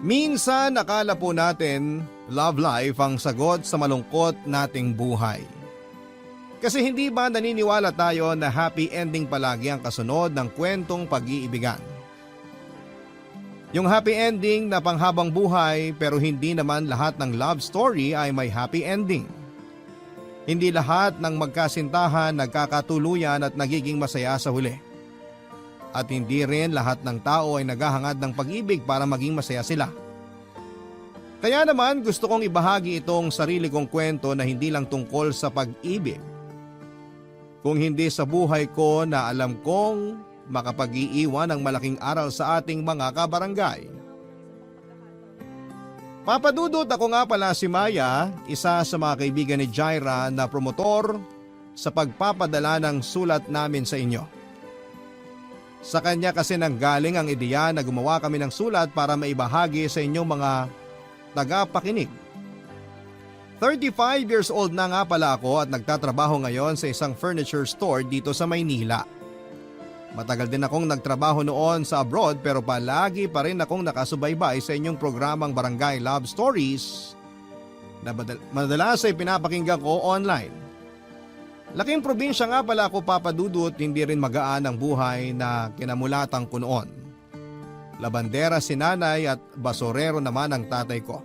Minsan akala po natin love life ang sagot sa malungkot nating buhay. Kasi hindi ba naniniwala tayo na happy ending palagi ang kasunod ng kwentong pag-iibigan? Yung happy ending na panghabang buhay pero hindi naman lahat ng love story ay may happy ending. Hindi lahat ng magkasintahan nagkakatuluyan at nagiging masaya sa huli. At hindi rin lahat ng tao ay naghahangad ng pag-ibig para maging masaya sila. Kaya naman gusto kong ibahagi itong sarili kong kwento na hindi lang tungkol sa pag-ibig. Kung hindi sa buhay ko na alam kong makapag-iiwan ng malaking aral sa ating mga kabarangay. Papadudot, ako nga pala si Maya, isa sa mga kaibigan ni Jaira na promotor sa pagpapadala ng sulat namin sa inyo. Sa kanya kasi nanggaling ang ideya na gumawa kami ng sulat para maibahagi sa inyong mga tagapakinig. 35 years old na nga pala ako at nagtatrabaho ngayon sa isang furniture store dito sa Maynila. Matagal din akong nagtrabaho noon sa abroad pero palagi pa rin akong nakasubaybay sa inyong programang Barangay Love Stories na madalas ay pinapakinggan ko online. Laking probinsya nga pala ako, Papadudot, hindi rin magaan ang buhay na kinamulatan ko noon. Labandera si nanay at basorero naman ang tatay ko.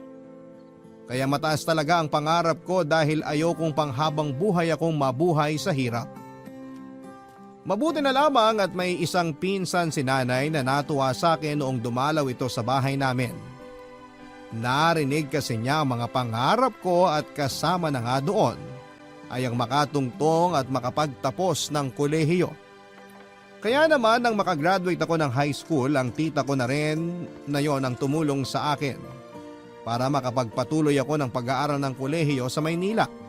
Kaya mataas talaga ang pangarap ko dahil ayokong panghabang buhay akong mabuhay sa hirap. Mabuti na lamang at may isang pinsan si nanay na natuwa sa akin noong dumalaw ito sa bahay namin. Narinig kasi niya ang mga pangarap ko at kasama na nga doon ay ang makatungtong at makapagtapos ng kolehiyo. Kaya naman nang makagraduate ako ng high school, ang tita ko na rin na yon ang tumulong sa akin para makapagpatuloy ako ng pag-aaral ng kolehiyo sa Maynila.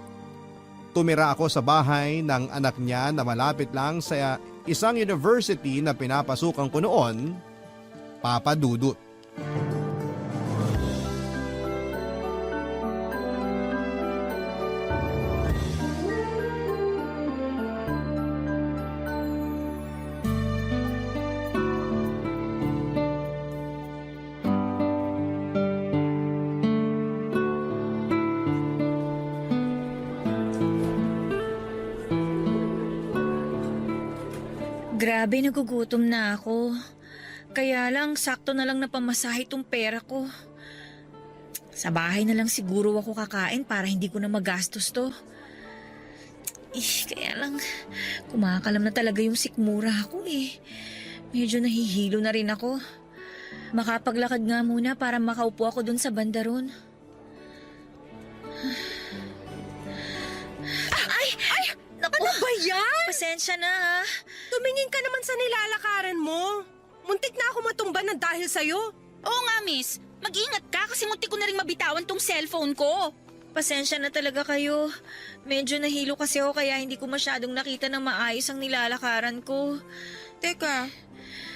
Tumira ako sa bahay ng anak niya na malapit lang sa isang university na pinapasukan ko noon, Papadudot. Grabe, nagugutom na ako. Kaya lang, sakto na lang napamasahe itong pera ko. Sa bahay na lang siguro ako kakain para hindi ko na magastos to. Kaya lang, kumakalam na talaga yung sikmura ko eh. Medyo nahihilo na rin ako. Makapaglakad nga muna para makaupo ako dun sa bandaron. Ano ba yan? Pasensya na ha. Tumingin ka naman sa nilalakaran mo. Muntik na ako matumba ng dahil sa'yo. Oo nga, miss. Mag-ingat ka kasi muntik ko na rin mabitawan tong cellphone ko. Pasensya na talaga kayo. Medyo nahilo kasi ako kaya hindi ko masyadong nakita ng maayos ang nilalakaran ko. Teka,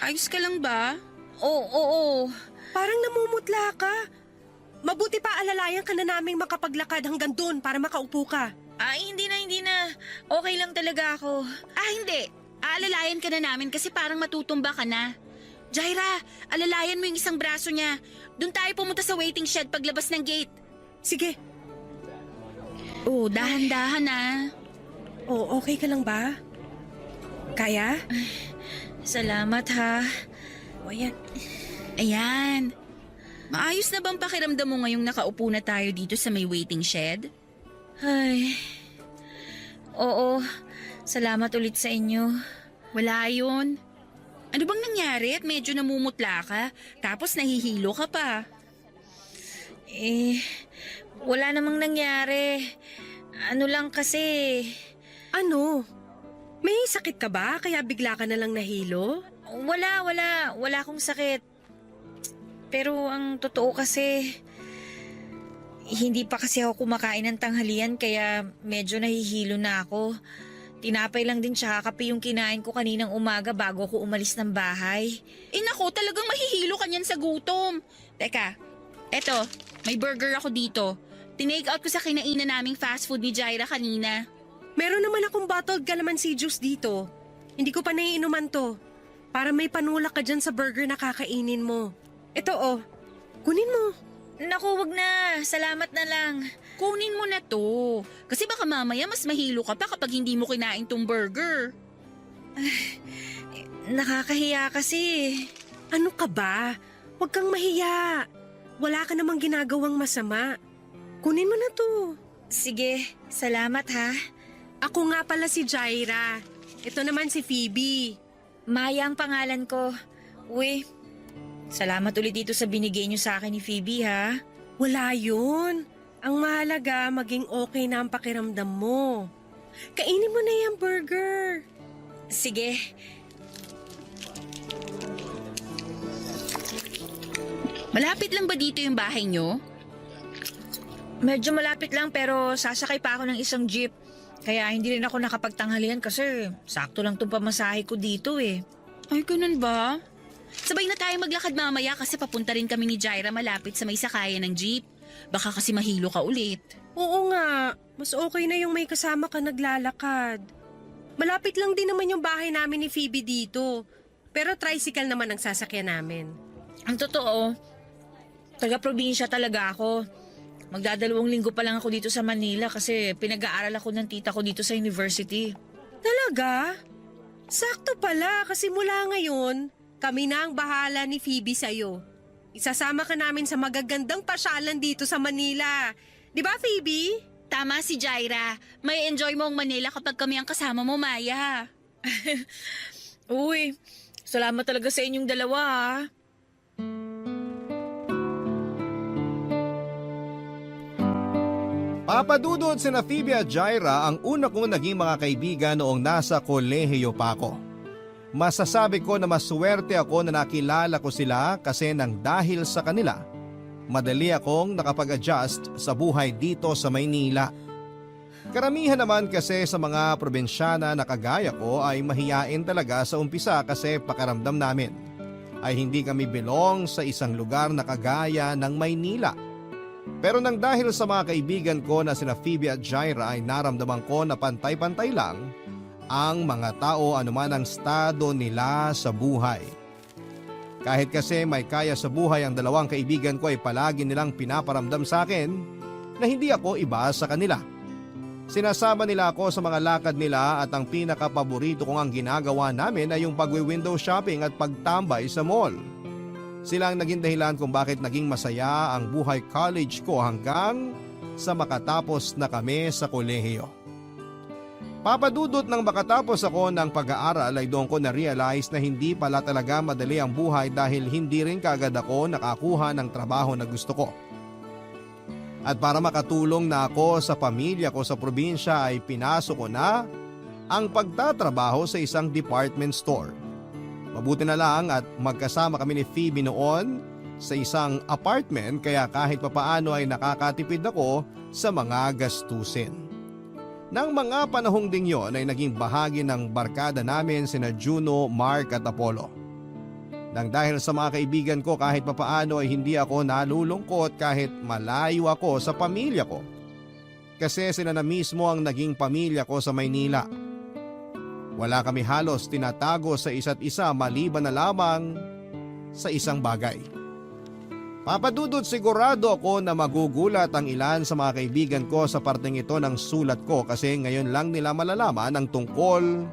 ayos ka lang ba? Oo. Parang namumutla ka. Mabuti pa alalayan ka na naming makapaglakad hanggang doon para makaupo ka. Ay, hindi na. Okay lang talaga ako. Hindi. Aalalayan ka na namin kasi parang matutumba ka na. Jaira, alalayan mo yung isang braso niya. Doon tayo pumunta sa waiting shed paglabas ng gate. Sige. Dahan-dahan Okay ka lang ba? Kaya? Salamat ha. Ayan. Maayos na bang pakiramdam mo ngayong nakaupo na tayo dito sa may waiting shed? Ay. Oo. Salamat ulit sa inyo. Wala yun. Ano bang nangyari at medyo namumutla ka? Tapos nahihilo ka pa. Wala namang nangyari. Ano lang kasi. Ano? May sakit ka ba kaya bigla ka na lang nahilo? Wala. Wala akong sakit. Pero ang totoo kasi, hindi pa kasi ako kumakain ng tanghalian kaya medyo nahihilo na ako. Tinapay lang din tsaka kape yung kinain ko kaninang umaga bago ako umalis ng bahay. Naku, talagang mahihilo ka niyan sa gutom. Teka, eto, may burger ako dito. Tinake out ko sa kinainan naming fast food ni Jaira kanina. Meron naman akong bottled calamansi juice dito. Hindi ko pa naiinuman to. Para may panulak ka dyan sa burger na kakainin mo. Ito oh, kunin mo. Naku, wag na. Salamat na lang. Kunin mo na to. Kasi baka mamaya mas mahilo ka pa kapag hindi mo kinain tong burger. Nakakahiya kasi. Ano ka ba? Huwag kang mahiya. Wala ka namang ginagawang masama. Kunin mo na to. Sige, salamat ha. Ako nga pala si Jaira. Ito naman si Phoebe. Maya ang pangalan ko. Uy, salamat ulit dito sa binigay niyo sa akin ni Phoebe ha. Wala yun. Ang mahalaga, maging okay na ang pakiramdam mo. Kainin mo na yung burger. Sige. Malapit lang ba dito yung bahay nyo? Medyo malapit lang pero sasakay pa ako ng isang jeep. Kaya hindi rin ako nakapagtanghalian kasi sakto lang itong pamasahe ko dito eh. Ay, ganun ba? Sabay na tayo maglakad mamaya kasi papunta rin kami ni Jaira malapit sa may sakayan ng jeep. Baka kasi mahilo ka ulit. Oo nga, mas okay na yung may kasama ka naglalakad. Malapit lang din naman yung bahay namin ni Phoebe dito. Pero tricycle naman ang sasakyan namin. Ang totoo, taga-probinsya talaga ako. Magdadalawang linggo pa lang ako dito sa Manila kasi pinag-aaral ako ng tita ko dito sa university. Talaga? Sakto pala kasi mula ngayon, kami na ang bahala ni Phoebe sa'yo. Isasama ka namin sa magagandang pasyalan dito sa Manila. Di ba, Phoebe? Tama si Jaira. May enjoy mo ang Manila kapag kami ang kasama mo, Maya. Uy, salamat talaga sa inyong dalawa ha. Papadudod sina Phoebe at Jaira ang una kong naging mga kaibigan noong nasa kolehiyo pa ako. Masasabi ko na maswerte ako na nakilala ko sila kasi nang dahil sa kanila, madali akong nakapag-adjust sa buhay dito sa Maynila. Karamihan naman kasi sa mga probinsyana na kagaya ko ay mahiyain talaga sa umpisa kasi pakaramdam namin ay hindi kami belong sa isang lugar na kagaya ng Maynila. Pero nang dahil sa mga kaibigan ko na sina Phoebe at Jaira ay naramdaman ko na pantay-pantay lang ang mga tao anuman ang estado nila sa buhay. Kahit kasi may kaya sa buhay ang dalawang kaibigan ko ay palagi nilang pinaparamdam sa akin na hindi ako iba sa kanila. Sinasama nila ako sa mga lakad nila at ang pinakapaborito kong ang ginagawa namin ay yung pagwi-window shopping at pagtambay sa mall. Sila ang naging dahilan kung bakit naging masaya ang buhay college ko hanggang sa makatapos na kami sa kolehiyo. Papadudot nang makatapos ako ng pag-aaral ay doon ko na-realize na hindi pala talaga madali ang buhay dahil hindi rin kaagad ako nakakuha ng trabaho na gusto ko. At para makatulong na ako sa pamilya ko sa probinsya ay pinasok ko na ang pagtatrabaho sa isang department store. Mabuti na lang at magkasama kami ni Phoebe noon sa isang apartment kaya kahit papaano ay nakakatipid ako sa mga gastusin. Nang mga panahong ding yon ay naging bahagi ng barkada namin sina Juno, Mark at Apollo. Nang dahil sa mga kaibigan ko kahit papaano ay hindi ako nalulungkot kahit malayo ako sa pamilya ko. Kasi sila na mismo ang naging pamilya ko sa Maynila. Wala kami halos tinatago sa isa't isa maliban na lamang sa isang bagay. Papadudod sigurado ako na magugulat ang ilan sa mga kaibigan ko sa parteng ito ng sulat ko kasi ngayon lang nila malalaman ang tungkol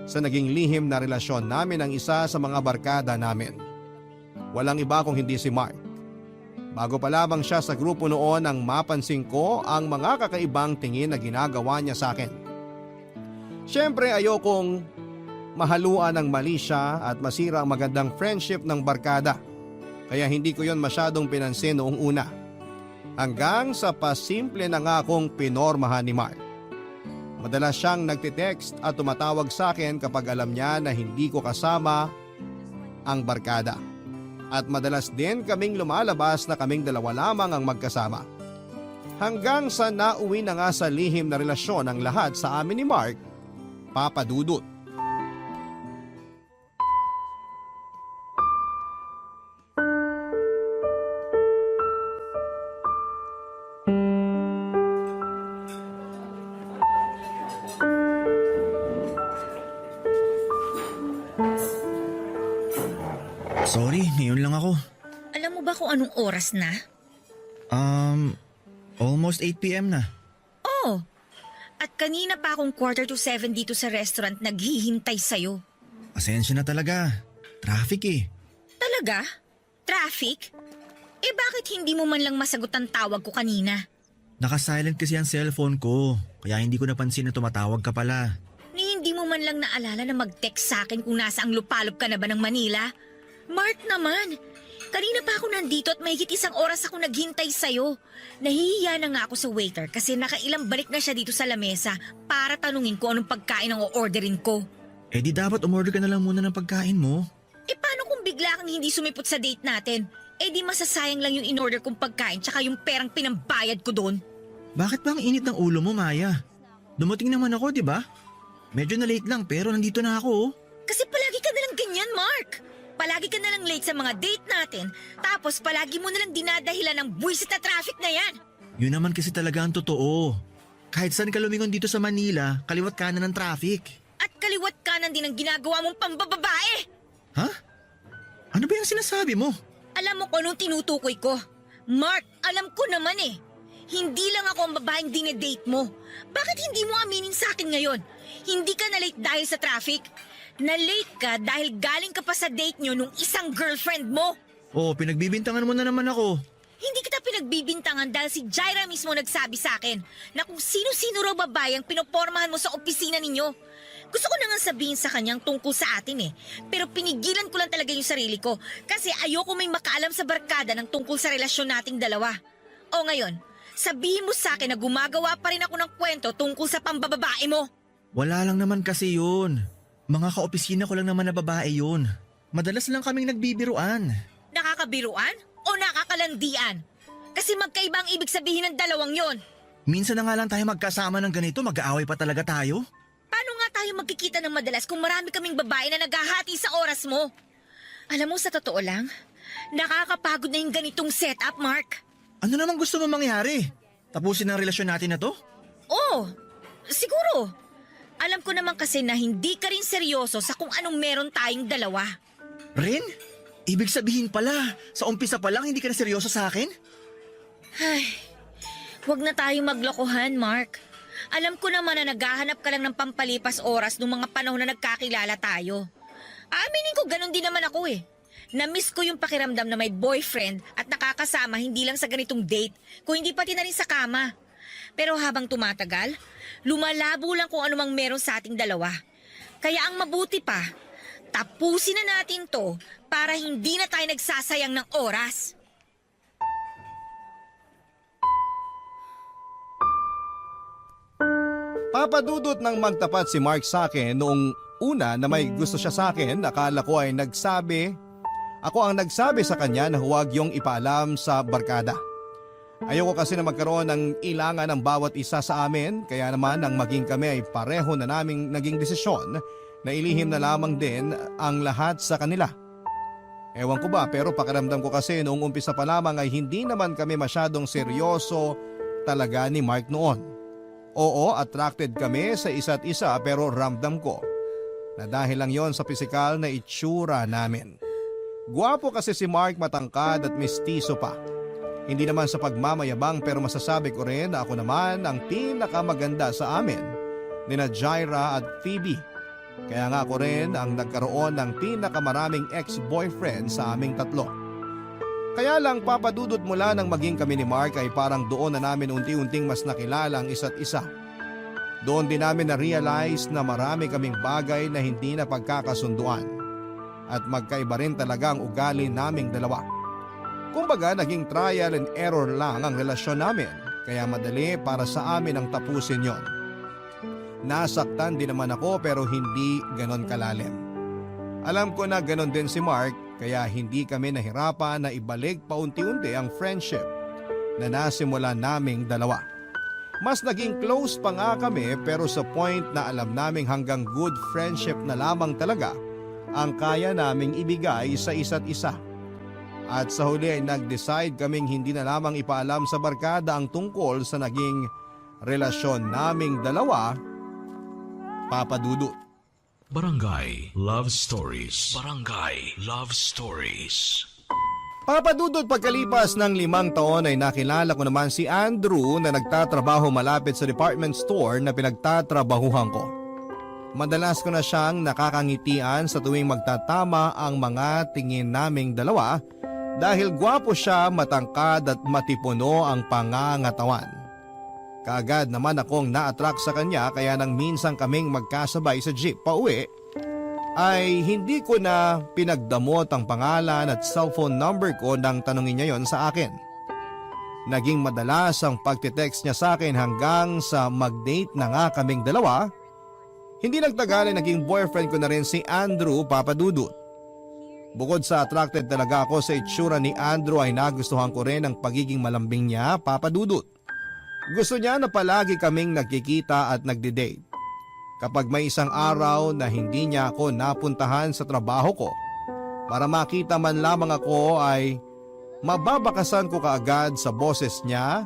sa naging lihim na relasyon namin ng isa sa mga barkada namin. Walang iba kung hindi si Mark. Bago pa lamang siya sa grupo noon nang mapansin ko ang mga kakaibang tingin na ginagawa niya sa akin. Siyempre ayokong mahaluan ng mali siya at masira ang magandang friendship ng barkada. Kaya hindi ko yon masyadong pinansin noong una. Hanggang sa pasimple na nga akong pinormahan ni Mark. Madalas siyang nagtitext at tumatawag sa akin kapag alam niya na hindi ko kasama ang barkada. At madalas din kaming lumalabas na kaming dalawa lamang ang magkasama. Hanggang sa nauwi na nga sa lihim na relasyon ang lahat sa amin ni Mark, papadudot. Sorry, ngayon lang ako. Alam mo ba kung anong oras na? Almost 8 p.m. na. Oh, at kanina pa akong 6:45 dito sa restaurant naghihintay sa'yo. Pasensya na talaga. Traffic eh. Talaga? Traffic? Eh bakit hindi mo man lang masagot ang tawag ko kanina? Naka-silent kasi ang cellphone ko, kaya hindi ko napansin na tumatawag ka pala. Ni hindi mo man lang naalala na mag-text sa akin kung nasa ang lupalop ka na ba ng Manila? Mark naman, kanina pa ako nandito at mahigit 1 oras ako naghintay sa'yo. Nahihiya na nga ako sa waiter kasi nakailang balik na siya dito sa lamesa para tanungin ko anong pagkain ang o-orderin ko. Eh di dapat umorder ka na lang muna ng pagkain mo. Eh paano kung bigla kang hindi sumipot sa date natin? Eh di masasayang lang yung in-order kong pagkain tsaka yung perang pinambayad ko doon. Bakit ba ang init ng ulo mo, Maya? Dumating naman ako, di ba? Medyo na late lang pero nandito na ako. Oh. Kasi palagi ka nalang ganyan, Mark. Palagi ka nalang late sa mga date natin, tapos palagi mo nalang dinadahilan ng buwisit na traffic na yan. Yun naman kasi talaga ang totoo. Kahit saan ka lumingon dito sa Manila, kaliwat kanan ng traffic. At kaliwat kanan din ang ginagawa mong pambababae. Ha? Ano ba yung sinasabi mo? Alam mo kung anong tinutukoy ko? Mark, alam ko naman eh. Hindi lang ako ang babaeng dinedate mo. Bakit hindi mo aminin sa akin ngayon? Hindi ka na late dahil sa traffic? Na-late ka dahil galing ka pa sa date nyo nung isang girlfriend mo. Oh, pinagbibintangan mo na naman ako. Hindi kita pinagbibintangan dahil si Jaira mismo nagsabi sa akin na kung sino-sino raw babae ang pinopormahan mo sa opisina ninyo. Gusto ko na nga sabihin sa kanyang tungkol sa atin eh. Pero pinigilan ko lang talaga yung sarili ko kasi ayoko may makaalam sa barkada ng tungkol sa relasyon nating dalawa. O ngayon, sabihin mo sa akin na gumagawa pa rin ako ng kwento tungkol sa pambababae mo. Wala lang naman kasi yun. Mga kaopisina ko lang naman na babae yun. Madalas lang kaming nagbibiruan. Nakakabiruan o nakakalandian? Kasi magkaiba ang ibig sabihin ng dalawang yon. Minsan na nga lang tayo magkasama ng ganito, mag-aaway pa talaga tayo. Paano nga tayo magkikita ng madalas kung marami kaming babae na naghahati sa oras mo? Alam mo, sa totoo lang, nakakapagod na yung ganitong setup, Mark. Ano naman gusto mo mangyari? Tapusin ang relasyon natin na to? Oo, siguro. Alam ko naman kasi na hindi ka rin seryoso sa kung anong meron tayong dalawa. Rin? Ibig sabihin pala, sa umpisa pa lang hindi ka na seryoso sa akin? Ay, wag na tayong maglokohan, Mark. Alam ko naman na naghahanap ka lang ng pampalipas oras nung mga panahon na nagkakilala tayo. Aminin ko, ganun din naman ako eh. Na-miss ko yung pakiramdam na may boyfriend at nakakasama hindi lang sa ganitong date, kung hindi pati na rin sa kama. Pero habang tumatagal, lumalabo lang kung anumang meron sa ating dalawa. Kaya ang mabuti pa, tapusin na natin to para hindi na tayo nagsasayang ng oras. Papadudot nang magtapat si Mark sa akin noong una na may gusto siya sa akin, akala ko ay ako ang nagsabi sa kanya na huwag yung ipaalam sa barkada. Ayoko kasi na magkaroon ng ilangan ng bawat isa sa amin, kaya naman ang maging kami ay pareho na naming naging desisyon na ilihim na lamang din ang lahat sa kanila. Ewan ko ba, pero pakiramdam ko kasi noong umpisa pa lamang ay hindi naman kami masyadong seryoso talaga ni Mark noon. Oo, attracted kami sa isa't isa pero ramdam ko na dahil lang yon sa pisikal na itsura namin. Guwapo kasi si Mark, matangkad at mistiso pa. Hindi naman sa pagmamayabang pero masasabi ko rin na ako naman ang pinakamaganda sa amin nina Jaira at Phoebe. Kaya nga ako rin ang nagkaroon ng pinakamaraming ex-boyfriend sa aming tatlo. Kaya lang papadudot mula nang maging kami ni Mark ay parang doon na namin unti-unting mas nakilala ang isa't isa. Doon din namin na-realize na marami kaming bagay na hindi na pagkakasunduan. At magkaiba rin talaga ang ugali naming dalawa. Kumbaga naging trial and error lang ang relasyon namin, kaya madali para sa amin ang tapusin yon. Nasaktan din naman ako pero hindi ganon kalalim. Alam ko na ganon din si Mark, kaya hindi kami nahirapan na ibalik paunti-unti ang friendship na nasimula naming dalawa. Mas naging close pa nga kami pero sa point na alam naming hanggang good friendship na lamang talaga ang kaya naming ibigay sa isa't isa. At sa huli ay nag-decide kaming hindi na lamang ipaalam sa barkada ang tungkol sa naging relasyon naming dalawa, Papa Dudut. Barangay Love Stories. Barangay Love Stories. Papadudot pagkalipas ng 5 taon ay nakilala ko naman si Andrew na nagtatrabaho malapit sa department store na pinagtatrabahuhan ko. Madalas ko na siyang nakakangitian sa tuwing magtatama ang mga tingin naming dalawa dahil gwapo siya, matangkad at matipuno ang pangangatawan. Kaagad naman akong na-attract sa kanya kaya nang minsan kaming magkasabay sa jeep pauwi ay hindi ko na pinagdamot ang pangalan at cellphone number ko nang tanungin niya yon sa akin. Naging madalas ang pagtitext niya sa akin hanggang sa mag-date na nga kaming dalawa. Hindi nagtagal ay naging boyfriend ko na rin si Andrew, Papadudut. Bukod sa attracted talaga ako sa itsura ni Andrew ay nagustuhan ko rin ang pagiging malambing niya, Papadudut. Gusto niya na palagi kaming nagkikita at nagdi-date. Kapag may isang araw na hindi niya ako napuntahan sa trabaho ko, para makita man lamang ako ay mababakasan ko kaagad sa boses niya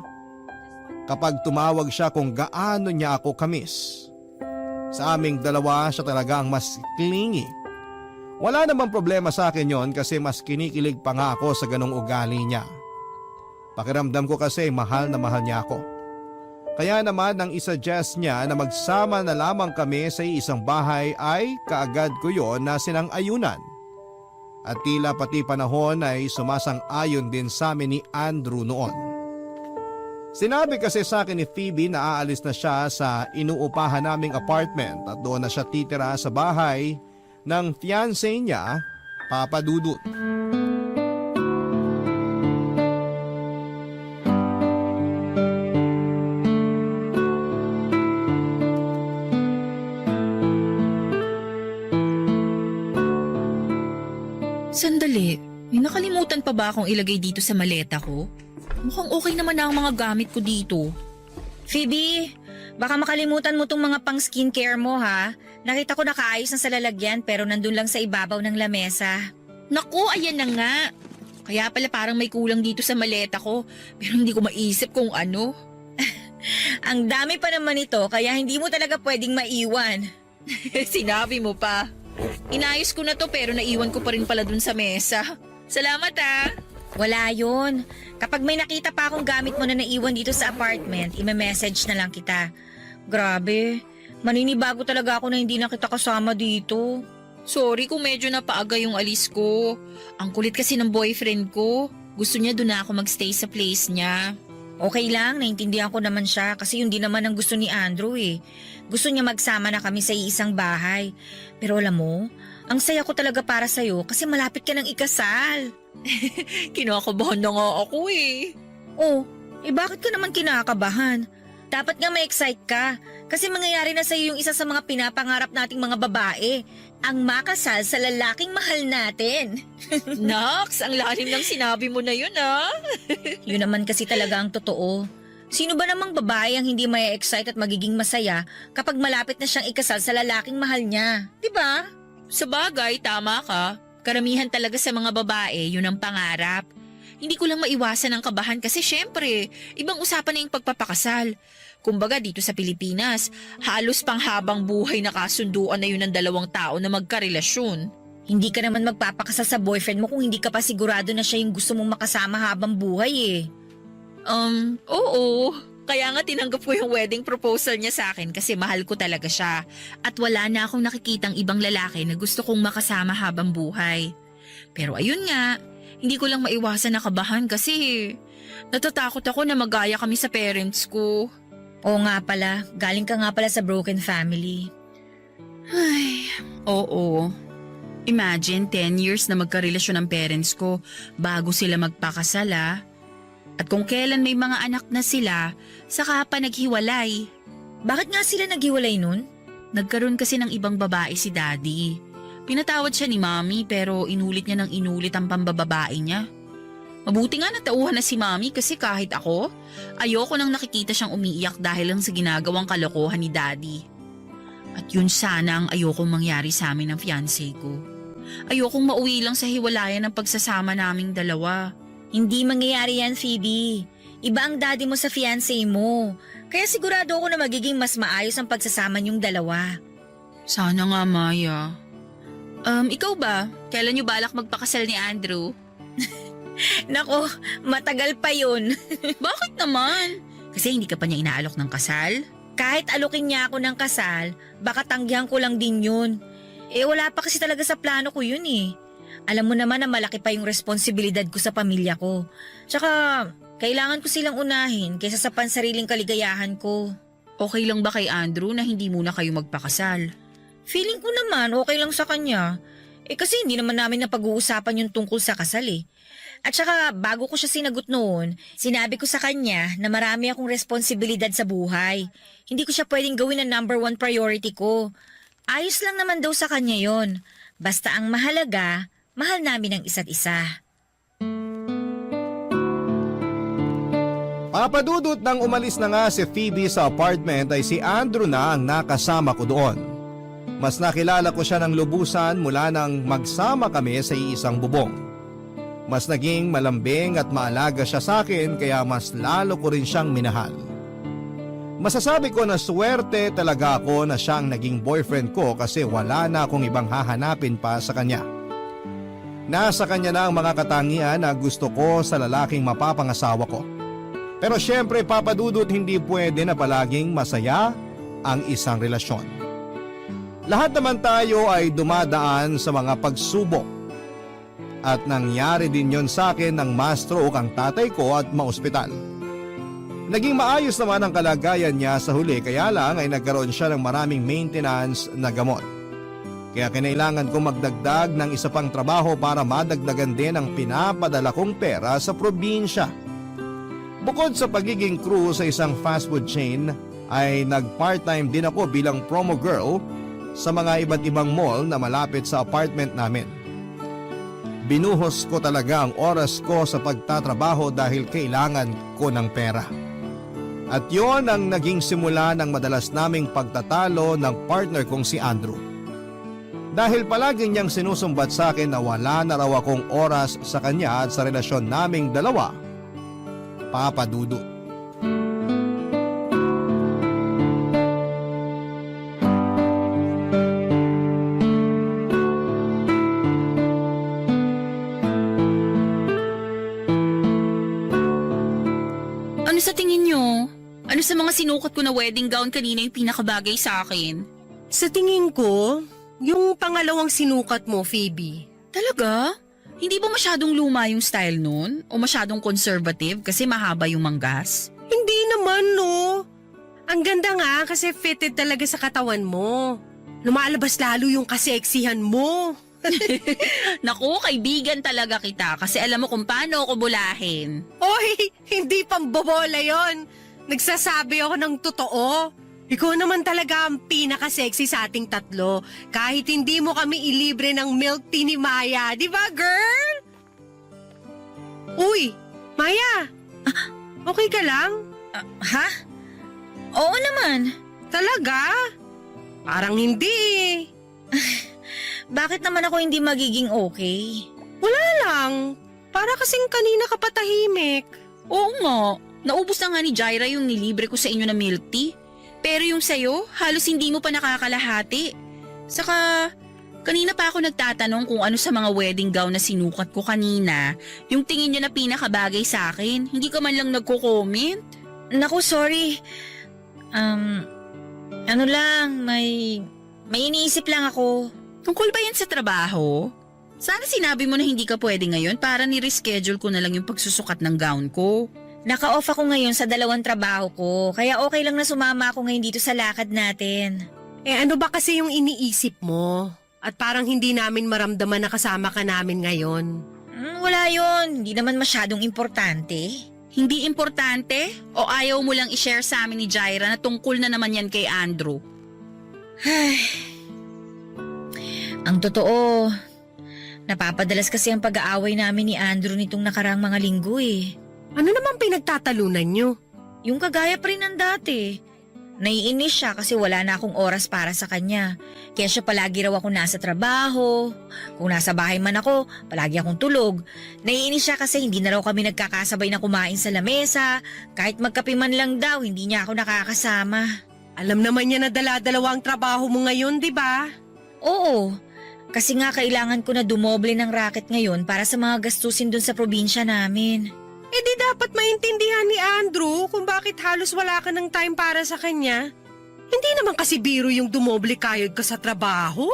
kapag tumawag siya kung gaano niya ako kamis. Sa aming dalawa siya talaga ang mas clingy. Wala namang problema sa akin yon kasi mas kinikilig pa nga ako sa ganong ugali niya. Pakiramdam ko kasi mahal na mahal niya ako. Kaya naman nang isuggest niya na magsama na lamang kami sa isang bahay ay kaagad ko yon na sinang-ayunan. At tila pati panahon ay sumasang-ayon din sa amin ni Andrew noon. Sinabi kasi sa akin ni Phoebe na aalis na siya sa inuupahan naming apartment at doon na siya titira sa bahay ng fiancé niya, Papadudut. Sandali, may nakalimutan pa ba akong ilagay dito sa maleta ko? Mukhang okay naman na ang mga gamit ko dito. Phoebe, baka makalimutan mo tong mga pang skincare mo ha. Nakita ko nakaayos na sa lalagyan pero nandun lang sa ibabaw ng lamesa. Naku, ayan na nga. Kaya pala parang may kulang dito sa maleta ko, pero hindi ko maisip kung ano. Ang dami pa naman ito kaya hindi mo talaga pwedeng maiwan. Sinabi mo pa. Inayos ko na to pero naiwan ko pa rin pala dun sa mesa. Salamat ah. Wala yun. Kapag may nakita pa akong gamit mo na naiwan dito sa apartment, i-message na lang kita. Grabe, maninibago talaga ako na hindi na kita kasama dito. Sorry kung medyo napaaga yung alis ko. Ang kulit kasi ng boyfriend ko. Gusto niya doon na ako magstay sa place niya. Okay lang, naintindihan ko naman siya kasi yun din naman ang gusto ni Andrew eh. Gusto niya magsama na kami sa isang bahay. Pero alam mo, ang saya ko talaga para sa'yo kasi malapit ka ng ikasal. Kinakabahan na nga ako eh. Oh, bakit ka naman kinakabahan? Dapat nga ma-excite ka kasi mangyayari na sa'yo yung isa sa mga pinapangarap nating mga babae. Ang makasal sa lalaking mahal natin. Nax, ang lalim ng sinabi mo na yun ah. Yun naman kasi talaga ang totoo. Sino ba namang babae ang hindi may-excite at magiging masaya kapag malapit na siyang ikasal sa lalaking mahal niya? Diba? Sa bagay, tama ka. Karamihan talaga sa mga babae, yun ang pangarap. Hindi ko lang maiwasan ang kabahan kasi syempre, ibang usapan na yung pagpapakasal. Kumbaga dito sa Pilipinas, halos panghabang buhay na kasunduan na yun ng dalawang tao na magkarelasyon. Hindi ka naman magpapakasal sa boyfriend mo kung hindi ka pa sigurado na siya yung gusto mong makasama habang buhay eh. Oo. Kaya nga tinanggap ko yung wedding proposal niya sa akin kasi mahal ko talaga siya. At wala na akong nakikitang ibang lalaki na gusto kong makasama habang buhay. Pero ayun nga, hindi ko lang maiwasan na kabahan kasi natatakot ako na magaya kami sa parents ko. Oo nga pala, galing ka nga pala sa broken family. Ay, oo. Imagine 10 years na magkarelasyon ang parents ko bago sila magpakasal ah. At kung kailan may mga anak na sila, saka pa naghiwalay. Bakit nga sila naghiwalay nun? Nagkaroon kasi ng ibang babae si Daddy. Pinatawad siya ni Mommy pero inulit niya ng inulit ang pambababae niya. Mabuti nga natauhan na si Mommy kasi kahit ako, ayoko nang nakikita siyang umiiyak dahil lang sa ginagawang kalokohan ni Daddy. At yun sana ang ayokong mangyari sa amin ng fiancé ko. Ayokong mauwi lang sa hiwalayan ng pagsasama naming dalawa. Hindi mangyayari yan, Phoebe. Iba ang daddy mo sa fiancé mo. Kaya sigurado ako na magiging mas maayos ang pagsasama niyong dalawa. Sana nga, Maya. Ikaw ba? Kailan niyo balak magpakasal ni Andrew? Nako, matagal pa yun. Bakit naman? Kasi hindi ka pa niya inaalok ng kasal? Kahit alokin niya ako ng kasal, baka tanggihan ko lang din yun. Wala pa kasi talaga sa plano ko yun eh. Alam mo naman na malaki pa yung responsibilidad ko sa pamilya ko. Tsaka, kailangan ko silang unahin kaysa sa pansariling kaligayahan ko. Okay lang ba kay Andrew na hindi muna kayo magpakasal? Feeling ko naman okay lang sa kanya. Kasi hindi naman namin napag-uusapan yung tungkol sa kasal eh. At saka bago ko siya sinagot noon, sinabi ko sa kanya na marami akong responsibilidad sa buhay. Hindi ko siya pwedeng gawin na #1 priority ko. Ayos lang naman daw sa kanya yon. Basta ang mahalaga, mahal namin ang isa't isa. Papadudot nang umalis na nga si Phoebe sa apartment ay si Andrew na ang nakasama ko doon. Mas nakilala ko siya ng lubusan mula nang magsama kami sa iisang bubong. Mas naging malambing at maalaga siya sa akin kaya mas lalo ko rin siyang minahal. Masasabi ko na swerte talaga ako na siyang naging boyfriend ko kasi wala na akong ibang hahanapin pa sa kanya. Nasa kanya na ang mga katangian na gusto ko sa lalaking mapapangasawa ko. Pero syempre papadudot hindi pwede na palaging masaya ang isang relasyon. Lahat naman tayo ay dumadaan sa mga pagsubok. At nangyari din yon sa akin nang ma-stroke ang tatay ko at maospital. Naging maayos naman ang kalagayan niya sa huli kaya lang ay nagkaroon siya ng maraming maintenance na gamot. Kaya kinailangan kong magdagdag ng isa pang trabaho para madagdagan din ang pinapadala kong pera sa probinsya. Bukod sa pagiging crew sa isang fast food chain, ay nag-part-time din ako bilang promo girl sa mga iba't ibang mall na malapit sa apartment namin. Binuhos ko talaga ang oras ko sa pagtatrabaho dahil kailangan ko ng pera. At yon ang naging simula ng madalas naming pagtatalo ng partner kong si Andrew. Dahil palagi niyang sinusumbat sa akin na wala na raw akong oras sa kanya at sa relasyon naming dalawa, papadudot. Ano sa tingin nyo? Ano sa mga sinukat ko na wedding gown kanina yung pinakabagay sa akin? Sa tingin ko, yung pangalawang sinukat mo, Phoebe. Talaga? Hindi ba masyadong luma yung style nun? O masyadong conservative kasi mahaba yung manggas? Hindi naman, no. Ang ganda nga kasi fitted talaga sa katawan mo. Lumalabas lalo yung kaseksihan mo. Naku, kaibigan talaga kita kasi alam mo kung paano ako bulahin. Oy, hindi pambobola yon. Nagsasabi ako ng totoo. Ikaw naman talaga ang pinaka-sexy sa ating tatlo. Kahit hindi mo kami ilibre ng milk tea ni Maya. Di ba, girl? Uy, Maya. Okay ka lang? Ha? Oo naman. Talaga? Parang hindi. Bakit naman ako hindi magiging okay? Wala lang. Para kasing kanina ka patahimik. Oo nga, naubos na nga ni Jaira yung nilibre ko sa inyo na milk tea. Pero yung sayo, halos hindi mo pa nakakalahati. Saka, kanina pa ako nagtatanong kung ano sa mga wedding gown na sinukat ko kanina, yung tingin niyo na pinakabagay sa akin. Hindi ka man lang nagko-comment. Naku, sorry. Ano lang, may iniisip lang ako. Tungkol ba yan sa trabaho? Sana sinabi mo na hindi ka pwede ngayon para ni-reschedule ko na lang yung pagsusukat ng gown ko. Naka-off ako ngayon sa 2 trabaho ko, kaya okay lang na sumama ako ngayon dito sa lakad natin. Ano ba kasi yung iniisip mo? At parang hindi namin maramdaman na kasama ka namin ngayon. Wala yon, hindi naman masyadong importante. Hindi importante? O ayaw mo lang i-share sa amin ni Jaira na tungkol na naman yan kay Andrew? Ang totoo, napapadalas kasi ang pag-aaway namin ni Andrew nitong nakaraang mga linggo eh. Ano naman pinagtatalunan nyo? Yung kagaya pa rin ng dati. Naiinis siya kasi wala na akong oras para sa kanya. Kaya siya palagi raw ako nasa trabaho. Kung nasa bahay man ako, palagi akong tulog. Naiinis siya kasi hindi na raw kami nagkakasabay na kumain sa lamesa. Kahit magkape man lang daw, hindi niya ako nakakasama. Alam naman niya na dala-dalawa ang trabaho mo ngayon, di ba? Oo, kasi nga kailangan ko na dumoble ng racket ngayon para sa mga gastusin dun sa probinsya namin. Eh di dapat maintindihan ni Andrew kung bakit halos wala ka ng time para sa kanya. Hindi naman kasi biro yung dumoble kayod ka sa trabaho.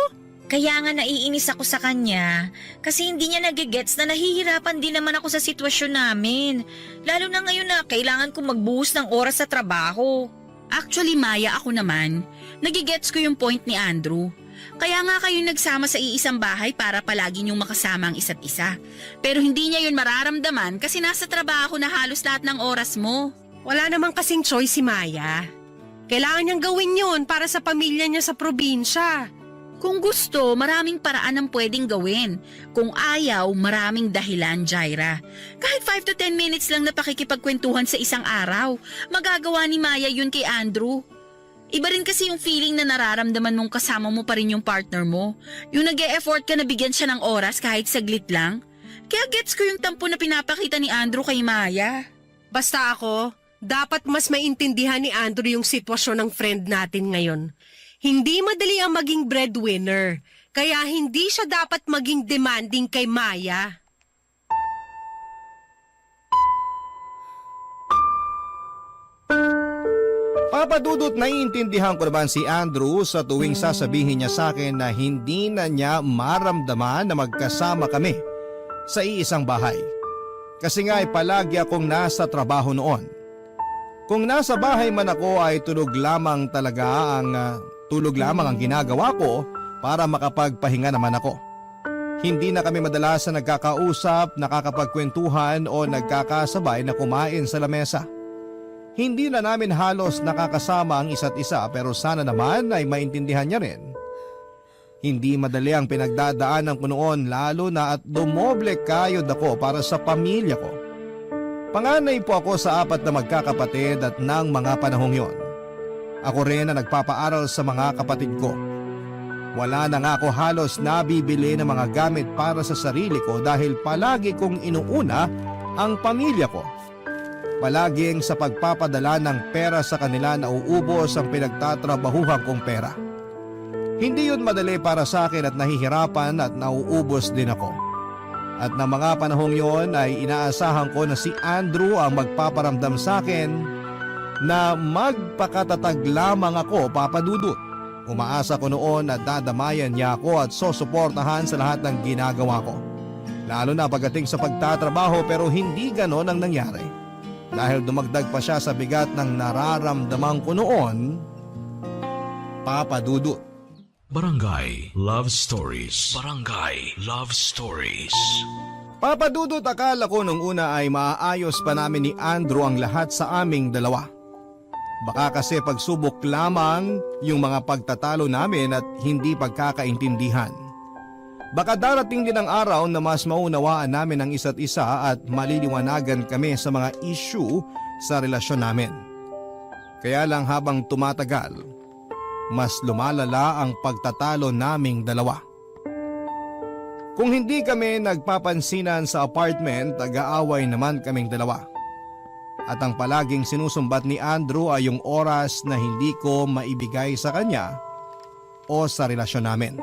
Kaya nga naiinis ako sa kanya kasi hindi niya nagigets na nahihirapan din naman ako sa sitwasyon namin. Lalo na ngayon na kailangan ko magbuhos ng oras sa trabaho. Actually, Maya, ako naman, nagigets ko yung point ni Andrew. Kaya nga kayo nagsama sa iisang bahay para palagi niyong makasama ang isa't isa. Pero hindi niya yun mararamdaman kasi nasa trabaho na halos lahat ng oras mo. Wala namang kasing choice si Maya. Kailangan niyang gawin yun para sa pamilya niya sa probinsya. Kung gusto, maraming paraan ang pwedeng gawin. Kung ayaw, maraming dahilan, Jaira. Kahit 5 to 10 minutes lang na pakikipagkwentuhan sa isang araw, magagawa ni Maya yun kay Andrew. Iba rin kasi yung feeling na nararamdaman mong kasama mo pa rin yung partner mo. Yung nag-e-effort ka na bigyan siya ng oras kahit saglit lang. Kaya gets ko yung tampo na pinapakita ni Andrew kay Maya. Basta ako, dapat mas maintindihan ni Andrew yung sitwasyon ng friend natin ngayon. Hindi madali ang maging breadwinner, kaya hindi siya dapat maging demanding kay Maya. Papa Dudut, naiintindihan ko naman si Andrew sa tuwing sasabihin niya sa akin na hindi na niya maramdaman na magkasama kami sa iisang bahay. Kasi nga ay palagi akong nasa trabaho noon. Kung nasa bahay man ako ay tulog lamang ang ginagawa ko para makapagpahinga naman ako. Hindi na kami madalas na nagkakausap, nakakapagkwentuhan o nagkakasabay na kumain sa lamesa. Hindi na namin halos nakakasama ang isa't isa pero sana naman ay maintindihan niya rin. Hindi madali ang pinagdadaanan ko noon lalo na at dumoble kayod ako para sa pamilya ko. Panganay po ako sa 4 na magkakapatid at ng mga panahong yon. Ako rin na nagpapaaral sa mga kapatid ko. Wala na nga ako halos nabibili ng mga gamit para sa sarili ko dahil palagi kong inuuna ang pamilya ko. Palaging sa pagpapadala ng pera sa kanila nauubos ang pinagtatrabahuhan kong pera. Hindi yun madali para sa akin at nahihirapan at nauubos din ako. At ng mga panahong yon ay inaasahan ko na si Andrew ang magpaparamdam sa akin na magpakatatag lamang ako, Papa Dudut. Umaasa ko noon na dadamayan niya ako at susuportahan sa lahat ng ginagawa ko. Lalo na pagdating sa pagtatrabaho pero hindi ganon ang nangyari. Dahil dumagdag pa siya sa bigat ng nararamdaman ko noon, Papa Dudut. Barangay Love Stories. Barangay Love Stories. Papa Dudut, akala ko nung una ay maaayos pa namin ni Andrew ang lahat sa aming dalawa. Baka kasi pagsubok lamang yung mga pagtatalo namin at hindi pagkakaintindihan. Baka darating din ang araw na mas maunawaan namin ang isa't isa at maliliwanagan kami sa mga issue sa relasyon namin. Kaya lang habang tumatagal, mas lumalala ang pagtatalo naming dalawa. Kung hindi kami nagpapansinan sa apartment, nag-aaway naman kaming dalawa. At ang palaging sinusumbat ni Andrew ay yung oras na hindi ko maibigay sa kanya o sa relasyon namin.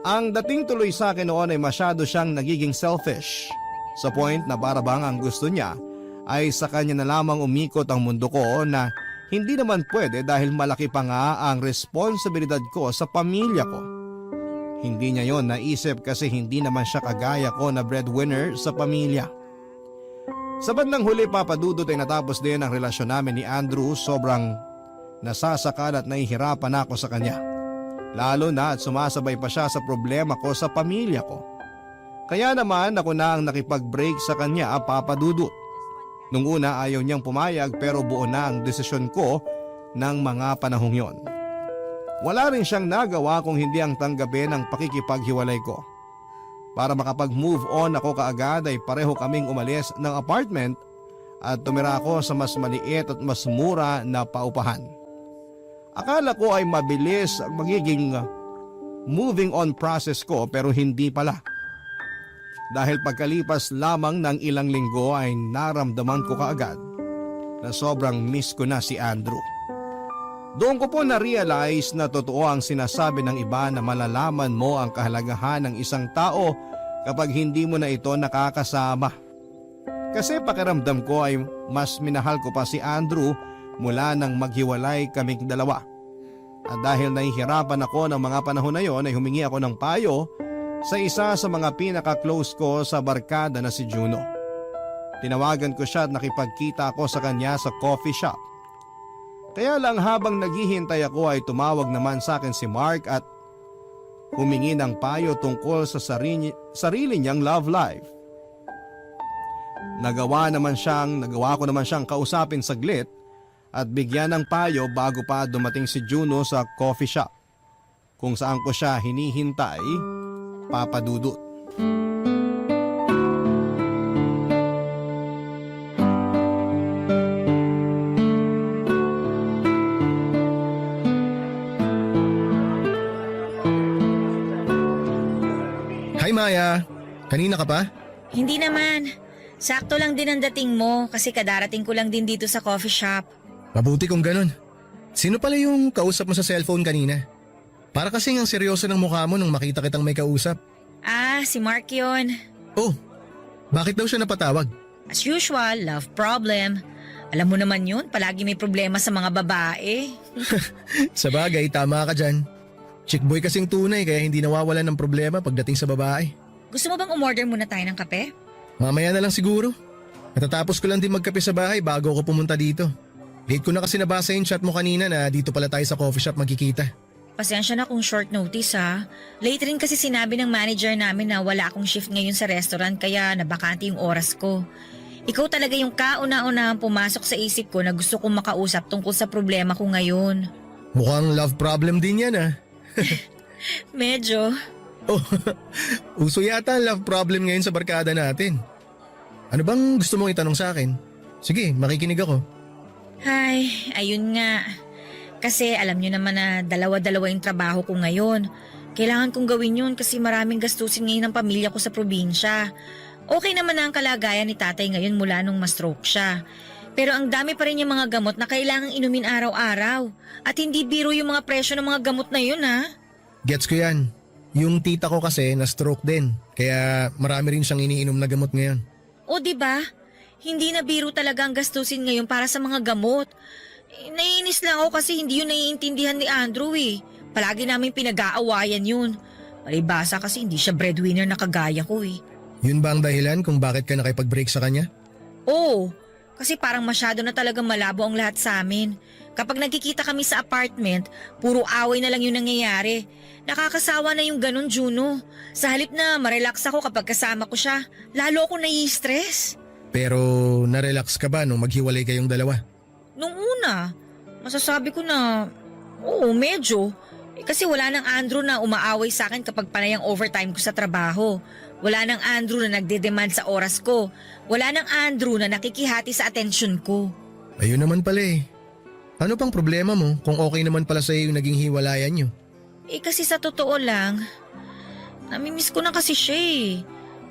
Ang dating tuloy sa akin noon ay masyado siyang nagiging selfish sa point na para bang ang gusto niya ay sa kanya na lamang umikot ang mundo ko na hindi naman pwede dahil malaki pa nga ang responsibilidad ko sa pamilya ko. Hindi niya yon naisip kasi hindi naman siya kagaya ko na breadwinner sa pamilya. Sa bandang huli, Papa Dudut, ay natapos din ang relasyon namin ni Andrew. Sobrang nasasakal at nahihirapan ako sa kanya. Lalo na at sumasabay pa siya sa problema ko sa pamilya ko. Kaya naman ako na ang nakipag-break sa kanya, Papa Dudut. Nung una ayaw niyang pumayag pero buo na ang desisyon ko ng mga panahong yon. Wala rin siyang nagawa kung hindi ang tanggapin ang pakikipaghiwalay ko. Para makapag-move on ako kaagad ay pareho kaming umalis ng apartment at tumira ako sa mas maliit at mas mura na paupahan. Akala ko ay mabilis ang magiging moving on process ko pero hindi pala. Dahil pagkalipas lamang ng ilang linggo ay naramdaman ko kaagad na sobrang miss ko na si Andrew. Doon ko po na-realize na totoo ang sinasabi ng iba na malalaman mo ang kahalagahan ng isang tao kapag hindi mo na ito nakakasama. Kasi pakiramdam ko ay mas minahal ko pa si Andrew mula nang maghiwalay kaming dalawa. At dahil nahihirapan ako ng mga panahon na yon ay humingi ako ng payo sa isa sa mga pinaka-close ko sa barkada na si Juno. Tinawagan ko siya at nakipagkita ako sa kanya sa coffee shop. Kaya lang habang naghihintay ako ay tumawag naman sa akin si Mark at humingi ng payo tungkol sa sarili niyang love life. Nagawa ko naman siyang kausapin saglit at bigyan ng payo bago pa dumating si Juno sa coffee shop kung saan ko siya hinihintay, Papa Dudut. Hi Maya! Kanina ka pa? Hindi naman. Sakto lang din ang dating mo kasi kadarating ko lang din dito sa coffee shop. Mabuti kung ganun. Sino pala yung kausap mo sa cellphone kanina? Para kasing ang seryoso ng mukha mo nung makita kitang may kausap. Ah, si Mark yun. Oh, bakit daw siya napatawag? As usual, love problem. Alam mo naman yun, palagi may problema sa mga babae. Sa bagay, tama ka dyan. Chick boy kasing tunay kaya hindi nawawalan ng problema pagdating sa babae. Gusto mo bang umorder muna tayo ng kape? Mamaya na lang siguro. Natatapos ko lang din magkape sa bahay bago ako pumunta dito. Late ko na kasi nabasa yung chat mo kanina na dito pala tayo sa coffee shop magkikita. Pasensya na kung short notice ha. Late rin kasi sinabi ng manager namin na wala akong shift ngayon sa restaurant kaya nabakante yung oras ko. Ikaw talaga yung kauna-unahang pumasok sa isip ko na gusto kong makausap tungkol sa problema ko ngayon. Mukhang love problem din yan ah. Medyo. Oh, uso yata ang love problem ngayon sa barkada natin. Ano bang gusto mong itanong sa akin? Sige, makikinig ako. Ay, ayun nga. Kasi alam nyo naman na dalawa-dalawa yung trabaho ko ngayon. Kailangan kong gawin yun kasi maraming gastusin ngayon ng pamilya ko sa probinsya. Okay naman na ang kalagayan ni tatay ngayon mula nung ma-stroke siya. Pero ang dami pa rin yung mga gamot na kailangang inumin araw-araw. At hindi biro yung mga presyo ng mga gamot na yun ha. Gets ko yan. Yung tita ko kasi na-stroke din. Kaya marami rin siyang iniinom na gamot ngayon. O diba? Hindi na biro talaga ang gastusin ngayon para sa mga gamot. Naiinis lang ako kasi hindi yun naiintindihan ni Andrew eh. Palagi namin pinag-aawayan yun. Palibasa kasi hindi siya breadwinner na kagaya ko eh. Yun ba ang dahilan kung bakit ka nakipag-break sa kanya? Oo, kasi parang masyado na talagang malabo ang lahat sa amin. Kapag nagkikita kami sa apartment, puro away na lang yung nangyayari. Nakakasawa na yung ganun, Juno. Sa halip na marelax ako kapag kasama ko siya, lalo ako nai-stress. Pero narelax ka ba nung maghiwalay kayong dalawa? Nung una, masasabi ko na, oo, medyo. Kasi wala nang Andrew na umaaway sa akin kapag panay ang overtime ko sa trabaho. Wala nang Andrew na nagde-demand sa oras ko. Wala nang Andrew na nakikihati sa atensyon ko. Ayun naman pala eh. Ano pang problema mo kung okay naman pala sa'yo yung naging hiwalayan nyo? Kasi sa totoo lang, namimiss ko na kasi siya eh.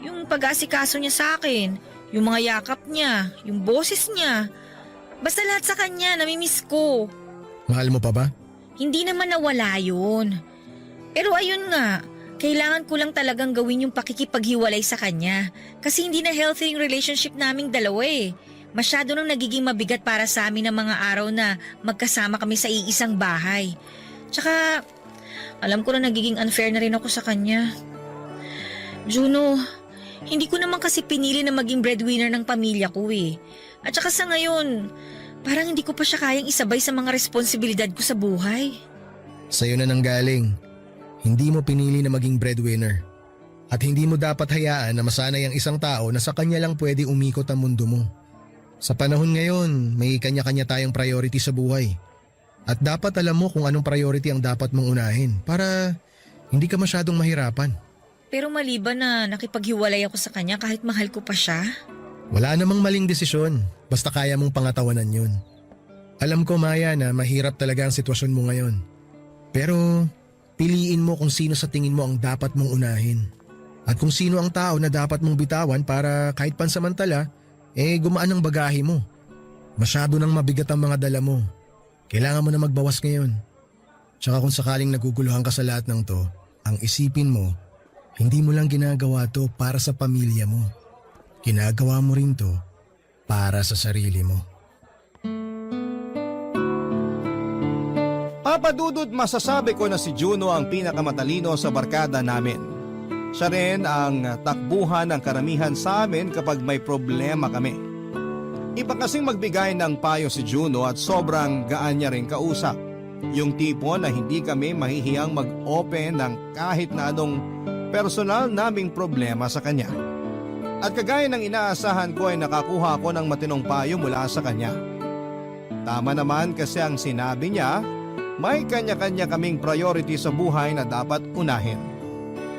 Yung pag-aasikaso niya sa akin, yung mga yakap niya, yung boses niya. Basta lahat sa kanya, namimiss ko. Mahal mo pa ba? Hindi naman nawala yun. Pero ayun nga, kailangan ko lang talagang gawin yung pakikipaghiwalay sa kanya. Kasi hindi na healthy yung relationship naming dalawa eh. Masyado nang nagiging mabigat para sa amin ng mga araw na magkasama kami sa iisang bahay. Tsaka, alam ko na nagiging unfair na rin ako sa kanya. Juno, hindi ko naman kasi pinili na maging breadwinner ng pamilya ko eh. At saka sa ngayon, parang hindi ko pa siya kayang isabay sa mga responsibilidad ko sa buhay. Sa'yo na nanggaling. Hindi mo pinili na maging breadwinner. At hindi mo dapat hayaan na masanay ang isang tao na sa kanya lang pwede umikot ang mundo mo. Sa panahon ngayon, may kanya-kanya tayong priority sa buhay. At dapat alam mo kung anong priority ang dapat mong unahin para hindi ka masyadong mahirapan. Pero maliban na nakipaghiwalay ako sa kanya kahit mahal ko pa siya. Wala namang maling desisyon, basta kaya mong pangatawanan yun. Alam ko Maya na mahirap talaga ang sitwasyon mo ngayon. Pero piliin mo kung sino sa tingin mo ang dapat mong unahin. At kung sino ang tao na dapat mong bitawan para kahit pansamantala, gumaan ang bagahe mo. Masyado nang mabigat ang mga dala mo. Kailangan mo na magbawas ngayon. Tsaka kung sakaling naguguluhan ka sa lahat ng to, ang isipin mo, hindi mo lang ginagawa to para sa pamilya mo. Ginagawa mo rin to para sa sarili mo. Papa Dudut, masasabi ko na si Juno ang pinakamatalino sa barkada namin. Siya rin ang takbuhan ng karamihan sa amin kapag may problema kami. Iba kasing magbigay ng payo si Juno at sobrang gaan niya rin kausap. Yung tipo na hindi kami mahihiyang mag-open ng kahit na anong personal naming problema sa kanya. At kagaya ng inaasahan ko ay nakakuha ako ng matinong payo mula sa kanya. Tama naman kasi ang sinabi niya, may kanya-kanya kaming priority sa buhay na dapat unahin.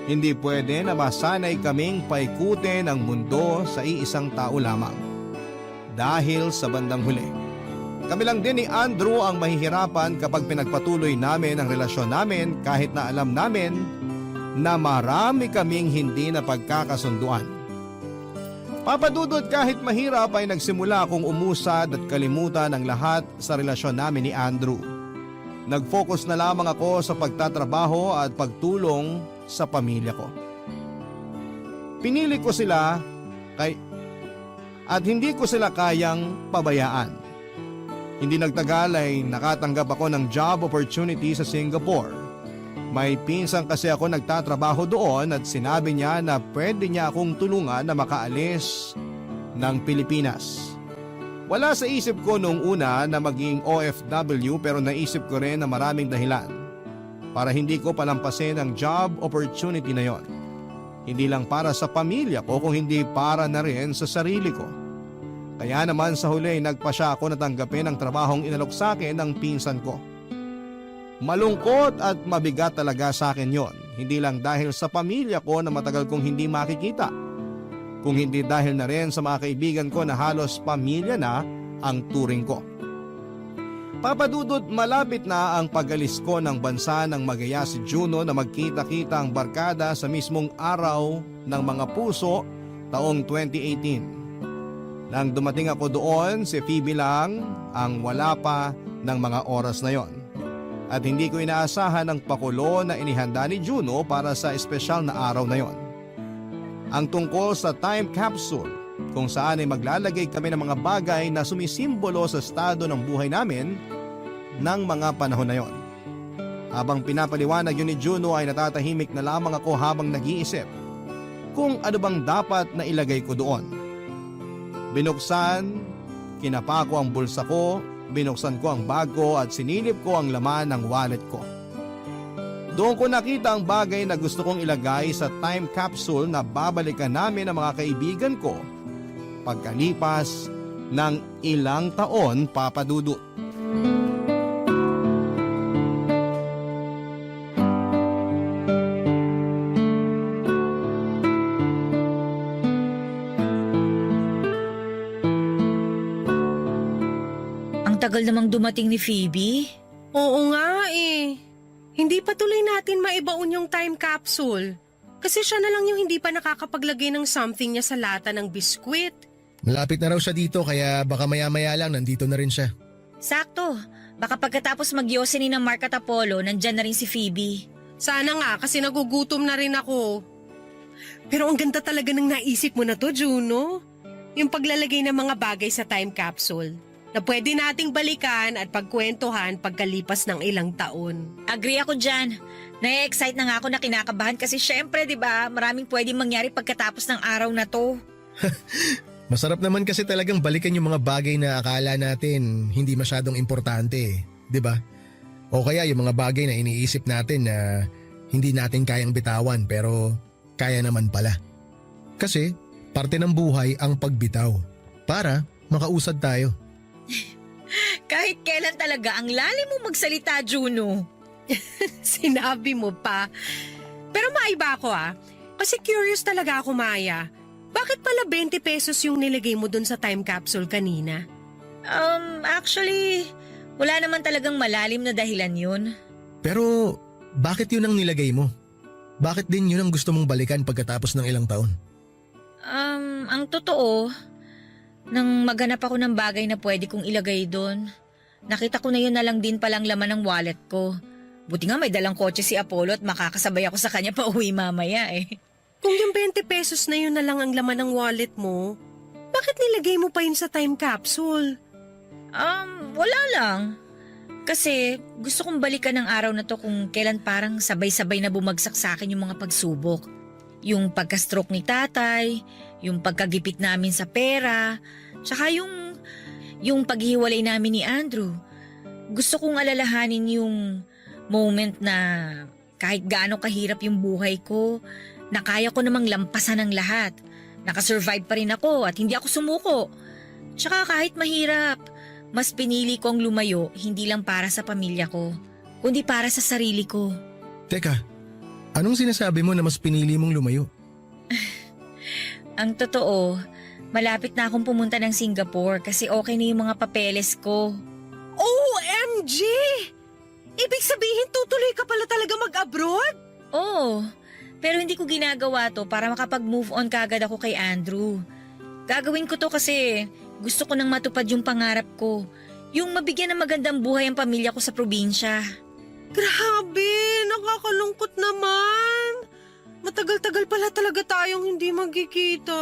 Hindi pwede na masanay kaming paikutin ang mundo sa iisang tao lamang. Dahil sa bandang huli, kami lang din ni Andrew ang mahihirapan kapag pinagpatuloy namin ang relasyon namin kahit na alam namin na marami kaming hindi na pagkakasunduan. Papadudod, kahit mahirap ay nagsimula akong umusad at kalimutan ang lahat sa relasyon namin ni Andrew. Nag-focus na lamang ako sa pagtatrabaho at pagtulong sa pamilya ko. Pinili ko sila at hindi ko sila kayang pabayaan. Hindi nagtagal ay nakatanggap ako ng job opportunity sa Singapore. May pinsan kasi ako nagtatrabaho doon at sinabi niya na pwede niya akong tulungan na makaalis ng Pilipinas. Wala sa isip ko noong una na maging OFW, pero naisip ko rin na maraming dahilan para hindi ko palampasin ang job opportunity na yon. Hindi lang para sa pamilya ko, kung hindi para na rin sa sarili ko. Kaya naman sa huli nagpasya ako na tanggapin ang trabahong inalok sa akin ng pinsan ko. Malungkot at mabigat talaga sa akin yon, hindi lang dahil sa pamilya ko na matagal kong hindi makikita, kung hindi dahil na rin sa mga kaibigan ko na halos pamilya na ang turing ko. Papadudod, malapit na ang pag-alis ko ng bansa nang magaya si Juno na magkita-kita ang barkada sa mismong araw ng mga puso taong 2018. Nang dumating ako doon, si Phoebe lang ang wala pa ng mga oras na yon. At hindi ko inaasahan ang pakulo na inihanda ni Juno para sa espesyal na araw na yon. Ang tungkol sa time capsule, kung saan ay maglalagay kami ng mga bagay na sumisimbolo sa estado ng buhay namin ng mga panahon na yon. Habang pinapaliwanag yun ni Juno ay natatahimik na lamang ako habang nag-iisip kung ano bang dapat na ilagay ko doon. Binuksan, kinapa ko ang bulsa ko, binuksan ko ang bag ko at sinilip ko ang laman ng wallet ko. Doon ko nakita ang bagay na gusto kong ilagay sa time capsule na babalikan namin ang mga kaibigan ko pagkalipas ng ilang taon, Papa Dudut. Ang tagal namang dumating ni Phoebe. Oo nga eh. Hindi pa tuloy natin maibaon yung time capsule. Kasi siya na lang yung hindi pa nakakapaglagay ng something niya sa lata ng biskwit. Malapit na raw siya dito kaya baka maya-maya lang nandito na rin siya. Sakto. Baka pagkatapos mag-Yosemite ng Mark at Apollo, nandyan na rin si Phoebe. Sana nga kasi nagugutom na rin ako. Pero ang ganda talaga ng naisip mo na to, Juno. Yung paglalagay ng mga bagay sa time capsule na pwede nating balikan at pagkwentuhan pagkalipas ng ilang taon. Agree ako dyan. Na-excite na nga ako na kinakabahan kasi syempre, di ba, maraming pwedeng mangyari pagkatapos ng araw na to. Masarap naman kasi talagang balikan yung mga bagay na akala natin hindi masyadong importante, di ba? O kaya yung mga bagay na iniisip natin na hindi natin kayang bitawan pero kaya naman pala. Kasi parte ng buhay ang pagbitaw para makausad tayo. Kahit kailan talaga, ang lalim mo magsalita, Juno. Sinabi mo pa. Pero maiba ako kasi curious talaga ako, Maya. Bakit pala 20 pesos yung nilagay mo dun sa time capsule kanina? Actually, wala naman talagang malalim na dahilan yun. Pero bakit yun ang nilagay mo? Bakit din yun ang gusto mong balikan pagkatapos ng ilang taon? Ang totoo, nang maghanap ako ng bagay na pwede kong ilagay doon, Nakita ko na yun na lang din palang laman ng wallet ko. Buti nga may dalang kotse si Apollo at makakasabay ako sa kanya pa uwi mamaya eh. Kung yung 20 pesos na yun na lang ang laman ng wallet mo, bakit nilagay mo pa yun sa time capsule? Wala lang. Kasi gusto kong balikan ng araw na to kung kailan parang sabay-sabay na bumagsak sa akin yung mga pagsubok. Yung pagka-stroke ni tatay, yung pagkagipit namin sa pera, tsaka yung paghihiwalay namin ni Andrew. Gusto kong alalahanin yung moment na kahit gaano kahirap yung buhay ko, na kaya ko namang lampasan ang lahat. Nakasurvive pa rin ako at hindi ako sumuko. Tsaka kahit mahirap, mas pinili kong lumayo hindi lang para sa pamilya ko, kundi para sa sarili ko. Teka, anong sinasabi mo na mas pinili mong lumayo? Ang totoo, malapit na akong pumunta ng Singapore kasi okay na yung mga papeles ko. OMG! Ibig sabihin tutuloy ka pala talaga mag-abroad? Oo, pero hindi ko ginagawa to para makapag-move on kagad ako kay Andrew. Gagawin ko to kasi gusto ko nang matupad yung pangarap ko. Yung mabigyan ng magandang buhay ang pamilya ko sa probinsya. Grabe, nakakalungkot naman. Matagal-tagal pala talaga tayong hindi magkikita.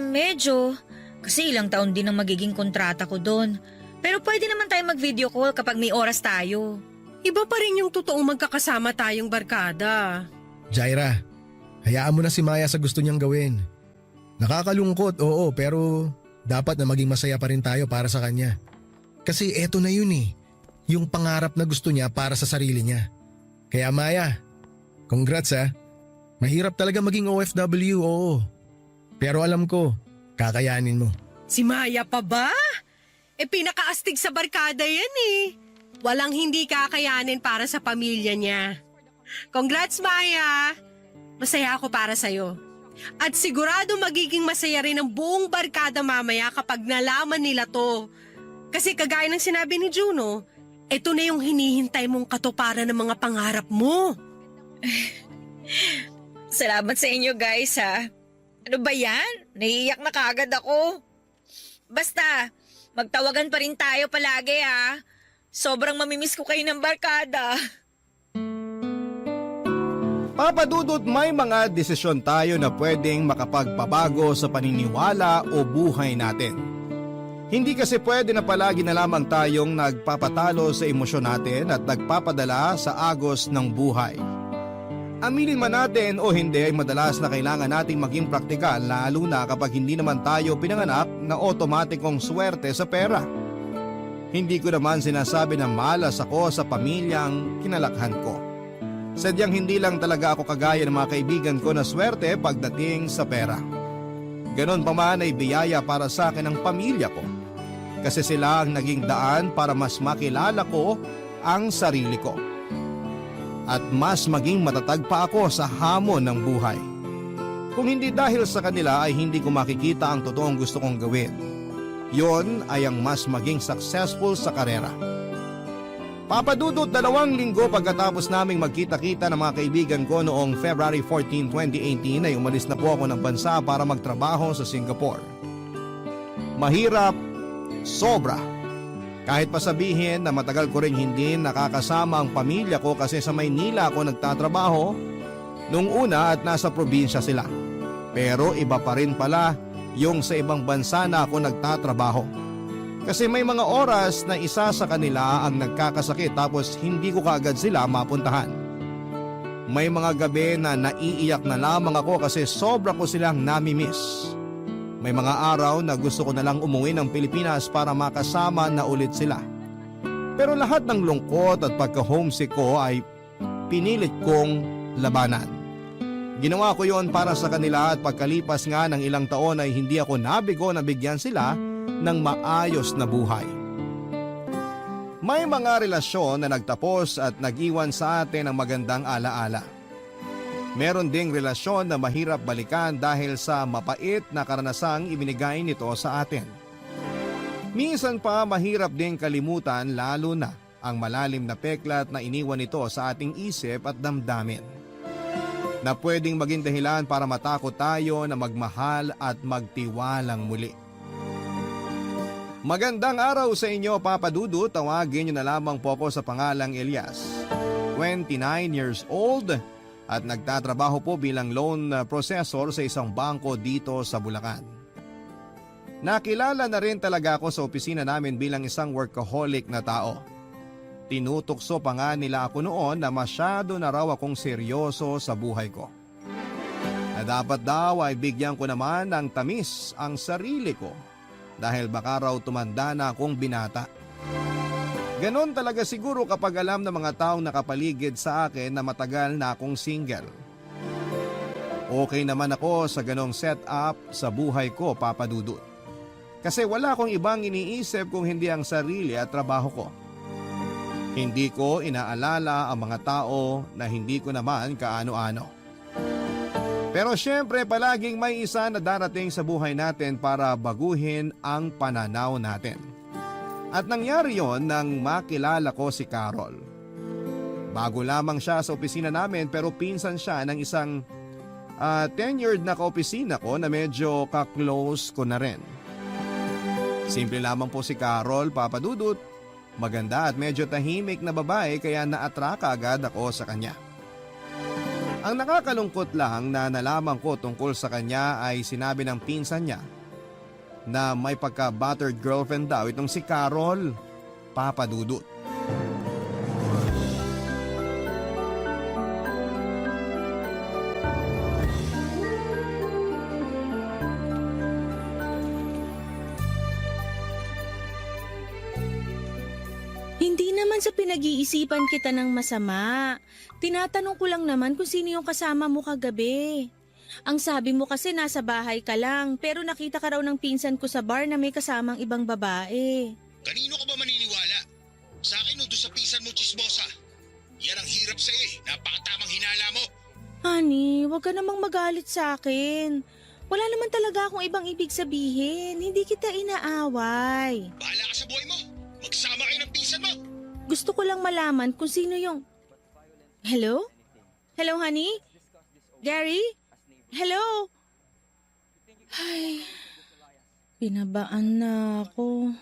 Medyo. Kasi ilang taon din ang magiging kontrata ko doon. Pero pwede naman tayo mag-video call kapag may oras tayo. Iba pa rin yung totoong magkakasama tayong barkada. Jaira, hayaan mo na si Maya sa gusto niyang gawin. Nakakalungkot, oo, pero dapat na maging masaya pa rin tayo para sa kanya. Kasi eto na yun eh, yung pangarap na gusto niya para sa sarili niya. Kaya Maya, congrats ha. Mahirap talaga maging OFW, oo. Pero alam ko, kakayanin mo. Si Maya pa ba? Pinakaastig sa barkada yan eh. Walang hindi kakayanin para sa pamilya niya. Congrats, Maya! Masaya ako para sa'yo. At sigurado magiging masaya rin ang buong barkada mamaya kapag nalaman nila to. Kasi kagaya ng sinabi ni Juno, ito na yung hinihintay mong katuparan ng mga pangarap mo. Salamat sa inyo guys ha. Ano ba yan? Naiiyak na kaagad ako. Basta, magtawagan pa rin tayo palagi ha. Sobrang mamimiss ko kayo ng barkada. Papadudot, may mga desisyon tayo na pwedeng makapagpabago sa paniniwala o buhay natin. Hindi kasi pwede na palagi na lamang tayong nagpapatalo sa emosyon natin at nagpapadala sa agos ng buhay. Aminin man natin o hindi ay madalas na kailangan nating maging praktikal, lalo na kapag hindi naman tayo pinanganak na otomatikong swerte sa pera. Hindi ko naman sinasabi na malas ako sa pamilyang kinalakhan ko. Sadyang hindi lang talaga ako kagaya ng mga kaibigan ko na swerte pagdating sa pera. Ganon pa man ay biyaya para sa akin ang pamilya ko. Kasi sila ang naging daan para mas makilala ko ang sarili ko. At mas maging matatag pa ako sa hamon ng buhay. Kung hindi dahil sa kanila ay hindi ko makikita ang totoong gusto kong gawin. Yon ay ang mas maging successful sa karera. Papadudot, 2 linggo pagkatapos naming magkita-kita ng mga kaibigan ko noong February 14, 2018 ay umalis na po ako ng bansa para magtrabaho sa Singapore. Mahirap, sobra. Kahit pa sabihin na matagal ko rin hindi nakakasama ang pamilya ko kasi sa Maynila ako nagtatrabaho nung una at nasa probinsya sila. Pero iba pa rin pala yung sa ibang bansa na ako nagtatrabaho. Kasi may mga oras na isa sa kanila ang nagkakasakit tapos hindi ko kaagad sila mapuntahan. May mga gabi na naiiyak na lamang ako kasi sobra ko silang namimiss. May mga araw na gusto ko na lang umuwi ng Pilipinas para makasama na ulit sila. Pero lahat ng lungkot at pagka-homesick ko ay pinilit kong labanan. Ginawa ko yon para sa kanila at pagkalipas nga ng ilang taon ay hindi ako nabigo na bigyan sila ng maayos na buhay. May mga relasyon na nagtapos at nag-iwan sa atin ng magandang alaala. Meron ding relasyon na mahirap balikan dahil sa mapait na karanasang ibinigay nito sa atin. Minsan pa mahirap ding kalimutan lalo na ang malalim na peklat na iniwan nito sa ating isip at damdamin. Na pwedeng maging dahilan para matakot tayo na magmahal at magtiwalang muli. Magandang araw sa inyo, Papa Dudu. Tawagin niyo na lamang po ako sa pangalang Elias. 29 years old at nagtatrabaho po bilang loan processor sa isang bangko dito sa Bulacan. Nakilala na rin talaga ako sa opisina namin bilang isang workaholic na tao. Tinutokso pa nga nila ako noon na masyado na raw akong seryoso sa buhay ko. Na dapat daw ay bigyan ko naman ng tamis ang sarili ko dahil baka raw tumanda na akong binata. Ganon talaga siguro kapag alam ng mga taong nakapaligid sa akin na matagal na akong single. Okay naman ako sa ganong setup sa buhay ko, Papa Dudut. Kasi wala akong ibang iniisip kung hindi ang sarili at trabaho ko. Hindi ko inaalala ang mga tao na hindi ko naman kaano-ano. Pero syempre palaging may isa na darating sa buhay natin para baguhin ang pananaw natin. At nangyari yon nang makilala ko si Carol. Bago lamang siya sa opisina namin pero pinsan siya ng isang tenured na kaopisina ko na medyo ka-close ko na rin. Simple lamang po si Carol, Papa Dudut. Maganda at medyo tahimik na babae kaya na-atraka agad ako sa kanya. Ang nakakalungkot lang na nalaman ko tungkol sa kanya ay sinabi ng pinsan niya na may pagka-battered girlfriend daw itong si Carol, Papa Dudut. Hindi naman sa pinag-iisipan kita ng masama. Tinatanong ko lang naman kung sino yung kasama mo kagabi. Ang sabi mo kasi nasa bahay ka lang, pero nakita ka raw ng pinsan ko sa bar na may kasamang ibang babae. Kanino ka ba maniniwala? Sa akin o doon sa pinsan mo, chismosa? Yan ang hirap sa napakatamang hinala mo. Honey, wag ka namang magalit sa akin. Wala naman talaga akong ibang ibig sabihin. Hindi kita inaaway. Bahala ka sa buhay mo. Magsama kayo ng pinsan mo. Gusto ko lang malaman kung sino yung... Hello? Hello, honey? Gary? Hello? Ay, pinabaan na ako.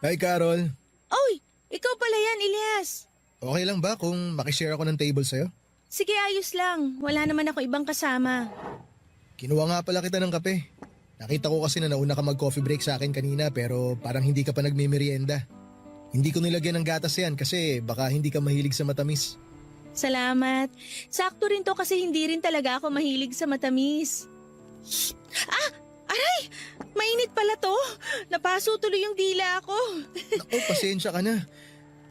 Hi Carol, Oy, ikaw pala yan, Elias. okay lang ba kung makishare ako ng table sa'yo? Sige, ayos lang. Wala naman ako ibang kasama. Kinuha nga pala kita ng kape. Nakita ko kasi na nauna ka mag-coffee break sa akin kanina pero parang hindi ka pa nagmimerienda. Hindi ko nilagyan ng gatas yan kasi baka hindi ka mahilig sa matamis. Salamat. Sakto rin to kasi hindi rin talaga ako mahilig sa matamis. Ah! Aray! Mainit pala to. Napaso tuloy yung dila ko. Naku, pasensya ka na.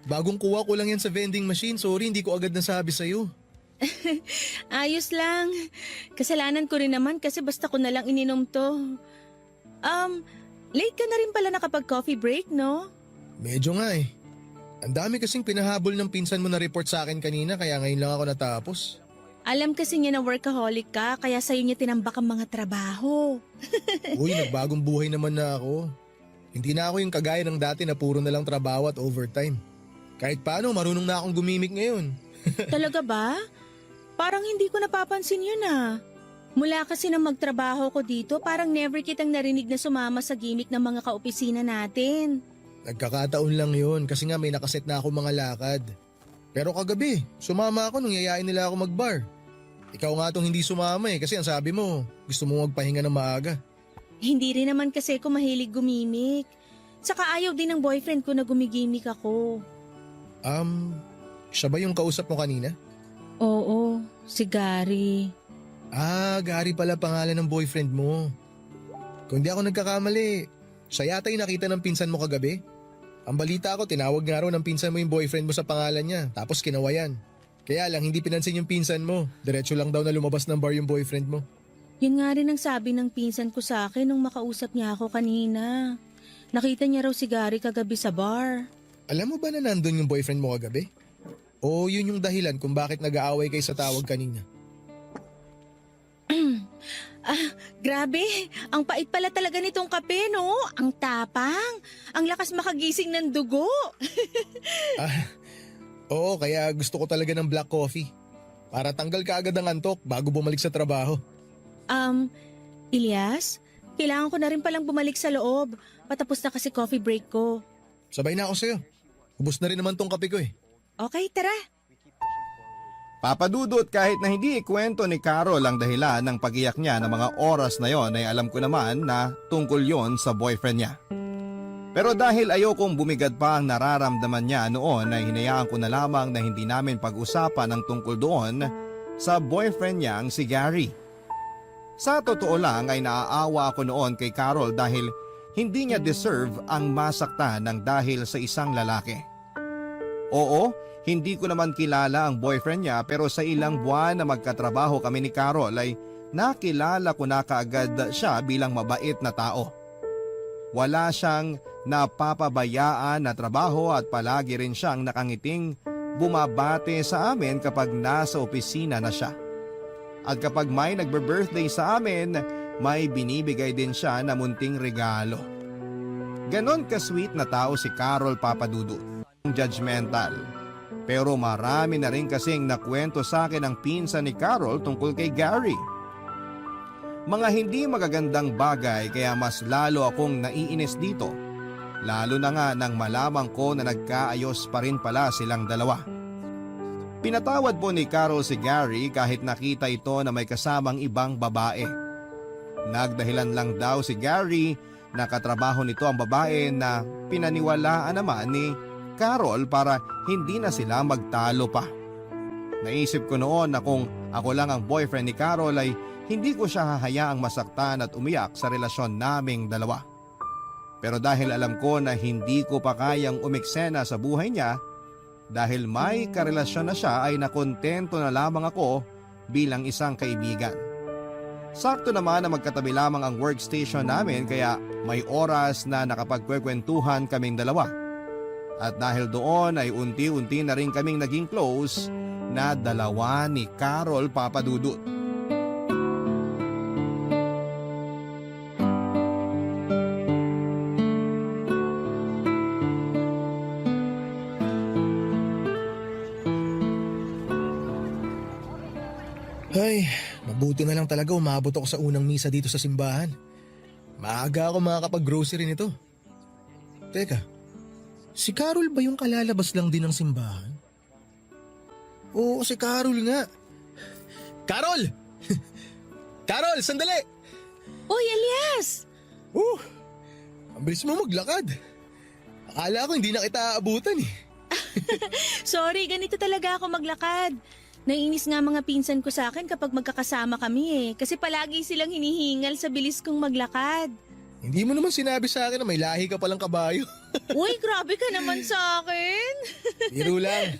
Bagong kuha ko lang yan sa vending machine. Sorry, hindi ko agad nasabi sa'yo. Ayos lang. Kasalanan ko rin naman kasi basta ko na lang ininom to. Late ka na rin pala nakapag-coffee break, no? Medyo nga eh. Ang dami kasing pinahabol ng pinsan mo na report sa akin kanina kaya ngayon lang ako natapos. Alam kasi niya na workaholic ka kaya sa'yo niya tinambak ang mga trabaho. Uy, nagbagong buhay naman na ako. Hindi na ako yung kagaya ng dati na puro na lang trabaho at overtime. Kahit paano, marunong na akong gumimik ngayon. Talaga ba? Parang hindi ko napapansin yun ah. Mula kasi nang magtrabaho ko dito, parang never kitang narinig na sumama sa gimmick ng mga kaopisina natin. Nagkakataon lang yun kasi nga may nakaset na ako mga lakad. Pero kagabi, sumama ako nung yayain nila ako magbar. Ikaw nga tong hindi sumama kasi ang sabi mo, gusto mo magpahinga ng maaga. Hindi rin naman kasi ako mahilig gumimik. Saka ayaw din ng boyfriend ko na gumigimik ako. Siya ba yung kausap mo kanina? Oo, si Gary. Gary pala pangalan ng boyfriend mo. Kung di ako nagkakamali, siya yata yung nakita ng pinsan mo kagabi. Ang balita ko, tinawag nga raw ng pinsan mo yung boyfriend mo sa pangalan niya, tapos kinawayan. Kaya lang, hindi pinansin yung pinsan mo. Diretso lang daw na lumabas ng bar yung boyfriend mo. Yun nga rin ang sabi ng pinsan ko sa akin nung makausap niya ako kanina. Nakita niya raw si Gary kagabi sa bar. Alam mo ba na nandun yung boyfriend mo kagabi? O yun yung dahilan kung bakit nag-aaway kayo sa tawag kanina? Grabe, ang pait pala talaga nitong kape, no? Ang tapang, ang lakas makagising ng dugo. Oo, kaya gusto ko talaga ng black coffee. Para tanggal ka agad ang antok bago bumalik sa trabaho. Elias, Kailangan ko na rin palang bumalik sa loob. Patapos na kasi coffee break ko. Sabay na ako sa'yo. Ubus na rin naman tong kape ko eh. Okay, tara. Papadudot, kahit na hindi ikwento ni Carol ang dahilan ng pag-iyak niya ng mga oras na yon, ay alam ko naman na tungkol yon sa boyfriend niya. Pero dahil ayokong bumigad pa ang nararamdaman niya noon, ay hinayaan ko na lamang na hindi namin pag-usapan ang tungkol doon sa boyfriend niyang si Gary. Sa totoo lang ay naaawa ako noon kay Carol dahil hindi niya deserve ang masaktan ng dahil sa isang lalaki. Oo, hindi ko naman kilala ang boyfriend niya, pero sa ilang buwan na magkatrabaho kami ni Carol ay nakilala ko na kaagad siya bilang mabait na tao. Wala siyang napapabayaan na trabaho at palagi rin siyang nakangiting bumabate sa amin kapag nasa opisina na siya. At kapag may nagbe-birthday sa amin, may binibigay din siya na munting regalo. Ganon ka-sweet na tao si Carol, Papadudut. Judgmental. Pero marami na rin kasing nakwento sa akin ang pinsan ni Carol tungkol kay Gary. Mga hindi magagandang bagay, kaya mas lalo akong naiinis dito. Lalo na nga nang malamang ko na nagkaayos pa rin pala silang dalawa. Pinatawad po ni Carol si Gary kahit nakita ito na may kasamang ibang babae. Nagdahilan lang daw si Gary na katrabaho nito ang babae na pinaniwalaan naman ni Carol para hindi na sila magtalo pa. Naisip ko noon na kung ako lang ang boyfriend ni Carol ay hindi ko siya hahayaang masaktan at umiyak sa relasyon naming dalawa. Pero dahil alam ko na hindi ko pa kayang umiksena sa buhay niya, dahil may karelasyon na siya ay nakontento na lamang ako bilang isang kaibigan. Sakto naman na magkatabi lamang ang workstation namin kaya may oras na nakapagkwekwentuhan kaming dalawa. At dahil doon ay unti-unti na rin kaming naging close na dalawa ni Carol, Papadudut. Ay, mabuti na lang talaga umabot ako sa unang misa dito sa simbahan. Maaga ako makakapag-grocery nito. Teka, si Carol ba yung kalalabas lang din ng simbahan? Oo, si Carol nga. Carol! Carol, sandali! Uy, Elias! Ang bilis mo maglakad. Akala ko hindi na kita aabutan eh. Sorry, ganito talaga ako maglakad. Naiinis nga mga pinsan ko sa akin kapag magkakasama kami kasi palagi silang hinihingal sa bilis kong maglakad. Hindi mo naman sinabi sa akin na may lahi ka palang kabayo. Uy, grabe ka naman sa akin. Biro lang.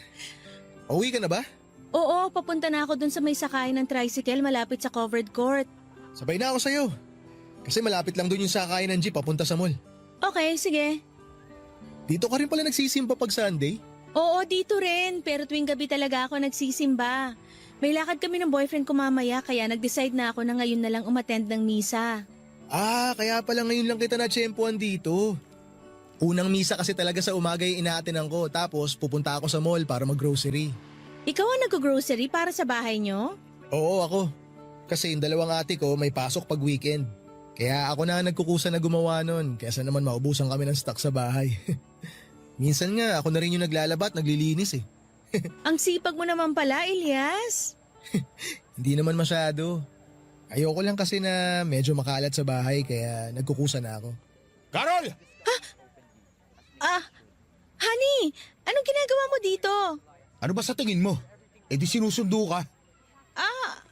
Uwi ka na ba? Oo, papunta na ako dun sa may sakay ng tricycle malapit sa covered court. Sabay na ako sa'yo. Kasi malapit lang dun yung sakay ng jeep papunta sa mall. Okay, sige. Dito ka rin pala nagsisimba pag Sunday? Oo, dito rin. Pero tuwing gabi talaga ako nagsisimba. May lakad kami ng boyfriend ko mamaya kaya nag-decide na ako na ngayon na lang umattend ng misa. Ah, kaya pala ngayon lang kita na-tsempuan dito. Unang misa kasi talaga sa umaga yung inaatinan ko tapos pupunta ako sa mall para mag-grocery. Ikaw ang nag-grocery para sa bahay nyo? Oo, ako. Kasi yung dalawang ate ko may pasok pag weekend. Kaya ako na nagkukusa na gumawa nun kaysa naman maubusan kami ng stock sa bahay. Minsan nga ako na rin yung naglalaba at naglilinis eh. Ang sipag mo naman pala, Elias. Hindi naman masyado. Ayoko lang kasi na medyo makalat sa bahay kaya nagkukusa na ako. Carol! Honey, anong ginagawa mo dito? Ano ba sa tingin mo? Eh di sinusundo ka.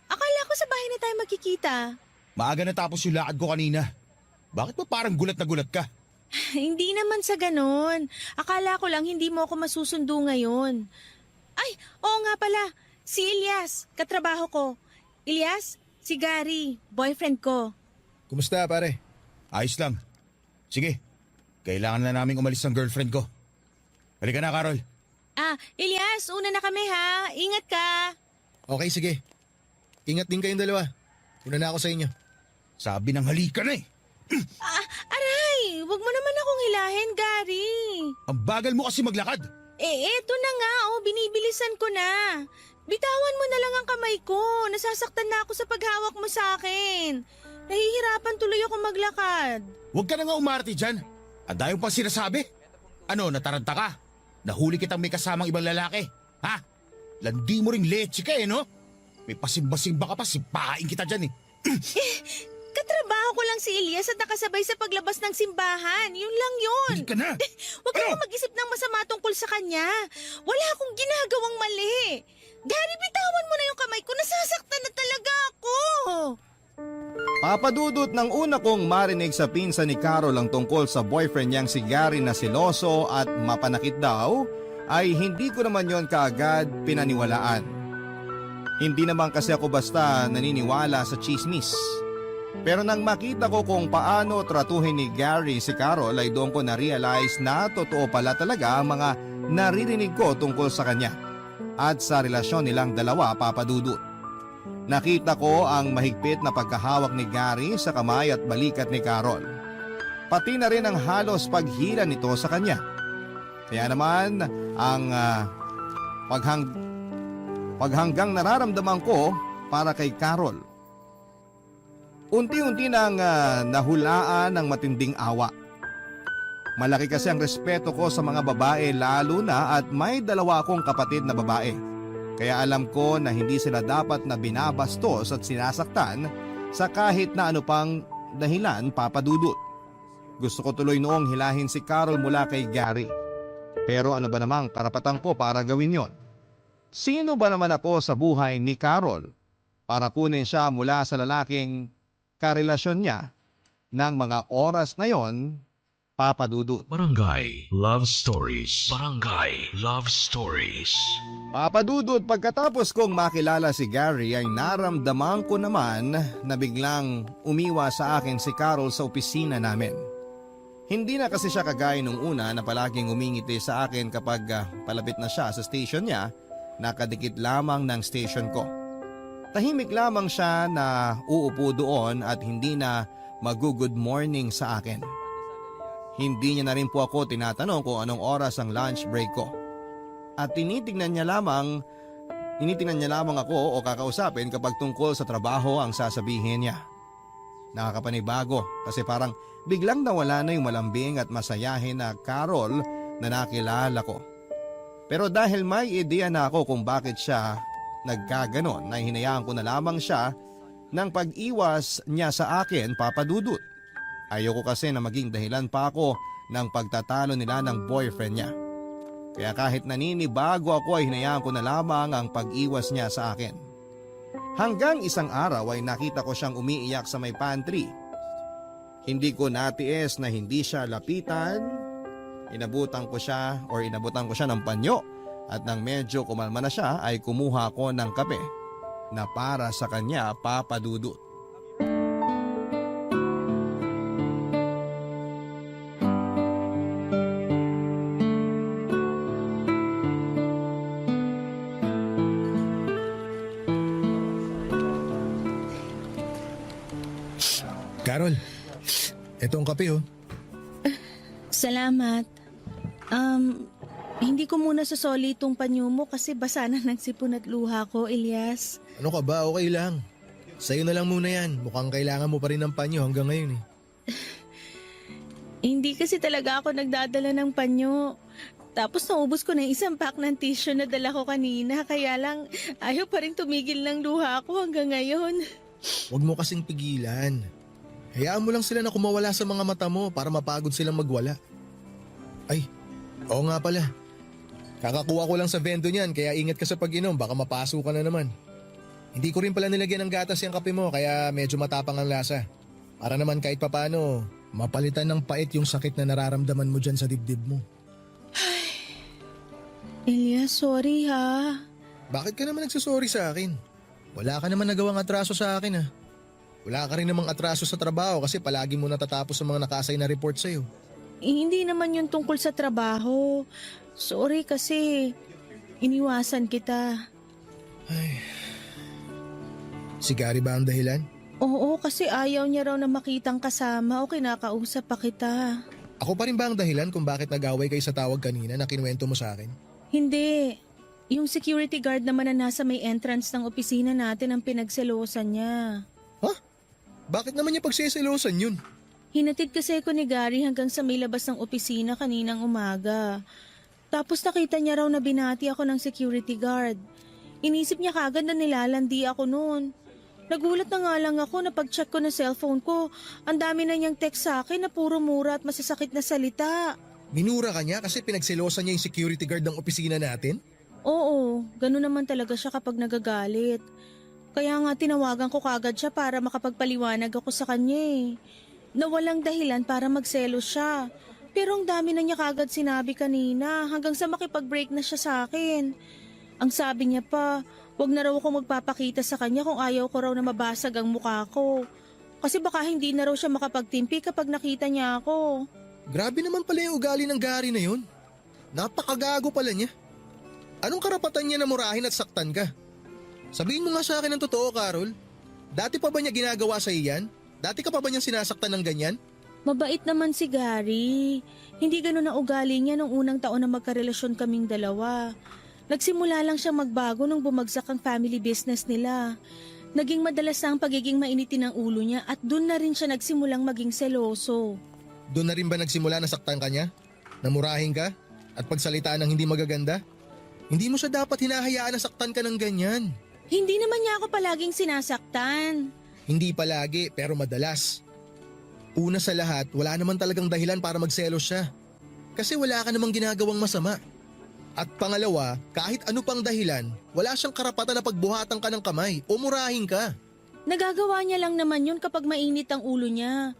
Akala ko sa bahay na tayo magkikita. Maaga natapos yung lakad ko kanina. Bakit ba parang gulat na gulat ka? Hindi naman sa ganon. Akala ko lang hindi mo ako masusundo ngayon. Ay, oo nga pala. Si Elias, katrabaho ko. Elias, si Gary, boyfriend ko. Kumusta pare? Ayos lang. Sige, kailangan na naming umalis ng girlfriend ko. Halika na, Carol. Elias, una na kami ha. Ingat ka. Okay, sige. Ingat din kayong dalawa. Una na ako sa inyo. Sabi ng halika na eh. Aray, wag mo naman akong hilahin, Gary. Ang bagal mo kasi maglakad. Eto na nga, binibilisan ko na. Bitawan mo na lang ang kamay ko. Nasasaktan na ako sa paghawak mo sa akin. Nahihirapan tuloy ako maglakad. Huwag ka na nga umarte dyan. Ang dayo pa sinasabi. Ano, nataranta ka? Nahuli kitang may kasamang ibang lalaki. Ha? Landi mo ring leche ka no? May pasimba-simba ka pa, sipain kita dyan Katrabaho ko lang si Elias at nakasabay sa paglabas ng simbahan. Yun lang yun. Hindi ka na. Huwag kang mag-isip ng masama tungkol sa kanya. Wala akong ginagawang mali. Gary, bitawan mo na yung kamay ko. Nasasaktan na talaga ako. Papadudot ng una kong marinig sa pinsan ni Carol ang tungkol sa boyfriend niyang si Gary na siloso at mapanakit daw, ay hindi ko naman yon kaagad pinaniwalaan. Hindi naman kasi ako basta naniniwala sa chismis. Pero nang makita ko kung paano tratuhin ni Gary si Carol ay doon ko na-realize na totoo pala talaga ang mga naririnig ko tungkol sa kanya at sa relasyon nilang dalawa, Papadudot. Nakita ko ang mahigpit na pagkahawak ni Gary sa kamay at balikat ni Carol. Pati na rin ang halos paghila nito sa kanya. Kaya naman ang paghanggang nararamdaman ko para kay Carol. Unti-unti nang nahulaan ng matinding awa. Malaki kasi ang respeto ko sa mga babae lalo na at may dalawa akong kapatid na babae. Kaya alam ko na hindi sila dapat na binabastos at sinasaktan sa kahit na ano pang dahilan, Papadudot. Gusto ko tuloy noong hilahin si Carol mula kay Gary. Pero ano ba namang karapatan ko para gawin yon? Sino ba naman ako sa buhay ni Carol para kunin siya mula sa lalaking karelasyon niya ng mga oras na yon, Papadudot? Barangay Love Stories. Barangay Love Stories. Papadudot, pagkatapos kong makilala si Gary ay naramdaman ko naman na biglang umiwa sa akin si Carol sa opisina namin. Hindi na kasi siya kagaya nung una na palaging umingiti sa akin kapag palapit na siya sa station niya, nakadikit lamang ng station ko. Tahimik lamang siya na uupo doon at hindi na mag-good morning sa akin. Hindi niya na rin po ako tinatanong kung anong oras ang lunch break ko. At tinitingnan niya lamang ako o kakausapin kapag tungkol sa trabaho ang sasabihin niya. Nakakapanibago kasi parang biglang nawala na yung malambing at masayahin na Carol na nakilala ko. Pero dahil may ideya na ako kung bakit siya nagkaganon, na hinayaan ko na lamang siya ng pag-iwas niya sa akin, Papadudot. Ayoko kasi na maging dahilan pa ako ng pagtatalo nila ng boyfriend niya. Kaya kahit naninibago ako ay hinayaan ko na lamang ang pag-iwas niya sa akin. Hanggang isang araw ay nakita ko siyang umiiyak sa may pantry. Hindi ko natiis na hindi siya lapitan. Inabutan ko siya ng panyo at nang medyo kumalma na siya ay kumuha ko ng kape na para sa kanya, Papadudot. Carol, etong kape oh. Salamat. Hindi ko muna sasoli itong panyo mo kasi basa na ng sipon at luha ko, Elias. Ano ka ba? Okay lang. Sa'yo na lang muna yan. Mukhang kailangan mo pa rin ng panyo hanggang ngayon eh. Hindi kasi talaga ako nagdadala ng panyo. Tapos naubos ko na isang pack ng tissue na dala ko kanina. Kaya lang ayaw pa rin tumigil ng luha ko hanggang ngayon. Huwag mo kasing pigilan. Hayaan mo lang sila na kumawala sa mga mata mo para mapagod silang magwala. Ay, oo nga pala. Kakakuha ko lang sa vendo niyan kaya ingat ka sa pag-inom, baka mapaso ka na naman. Hindi ko rin pala nilagyan ng gatas yung kape mo kaya medyo matapang ang lasa. Para naman kahit papano, mapalitan ng pait yung sakit na nararamdaman mo dyan sa dibdib mo. Elias, sorry ha. Bakit ka naman nagsasorry sa akin? Wala ka naman nagawang atraso sa akin ha. Wala ka rin namang atraso sa trabaho kasi palagi mo natatapos ang mga nakasay na report sa'yo. Hindi naman yun tungkol sa trabaho. Sorry kasi iniwasan kita. Ay. Si Gary ba ang dahilan? Oo, kasi ayaw niya raw na makitang kasama o kinakausap pa kita. Ako pa rin ba ang dahilan kung bakit nag-away kayo sa tawag kanina na kinuwento mo sa akin? Hindi. Yung security guard naman na nasa may entrance ng opisina natin ang pinagselosan niya. Ha? Bakit naman niya pagseselosan yun? Hinatid kasi ko ni Gary hanggang sa may labas ng opisina kaninang umaga. Tapos nakita niya raw na binati ako ng security guard. Inisip niya kagad na nilalandi ako noon. Nagulat na nga lang ako na pag-check ko na cellphone ko, ang dami na niyang text sa akin na puro mura at masasakit na salita. Minura ka niya kasi pinagselosan niya yung security guard ng opisina natin? Oo, gano'n naman talaga siya kapag nagagalit. Kaya nga tinawagan ko kagad siya para makapagpaliwanag ako sa kanya eh. Na walang dahilan para magselos siya. Pero ang dami na niya kagad sinabi kanina hanggang sa makipag-break na siya sa akin. Ang sabi niya pa, wag na raw ako magpapakita sa kanya kung ayaw ko raw na mabasag ang mukha ko. Kasi baka hindi na raw siya makapagtimpi kapag nakita niya ako. Grabe naman pala yung ugali ng Gary na yun. Napakagago pala niya. Anong karapatan niya na murahin at saktan ka? Sabihin mo nga sa akin ang totoo, Carol. Dati pa ba niya ginagawa sa iyan? Dati ka pa ba niyang sinasaktan ng ganyan? Mabait naman si Gary. Hindi ganun ang ugali niya nung unang taon na magkarelasyon kaming dalawa. Nagsimula lang siyang magbago nung bumagsak ang family business nila. Naging madalas na ang pagiging mainitin ng ulo niya at dun na rin siya nagsimulang maging seloso. Doon na rin ba nagsimula na saktan ka niya? Namurahin ka? At pagsalitaan ng hindi magaganda? Hindi mo siya dapat hinahayaan na saktan ka ng ganyan. Hindi naman niya ako palaging sinasaktan. Hindi palagi pero madalas. Una sa lahat, wala naman talagang dahilan para magselos siya. Kasi wala ka namang ginagawang masama. At pangalawa, kahit ano pang dahilan, wala siyang karapatan na pagbuhatan ka ng kamay o murahin ka. Nagagawa niya lang naman yun kapag mainit ang ulo niya.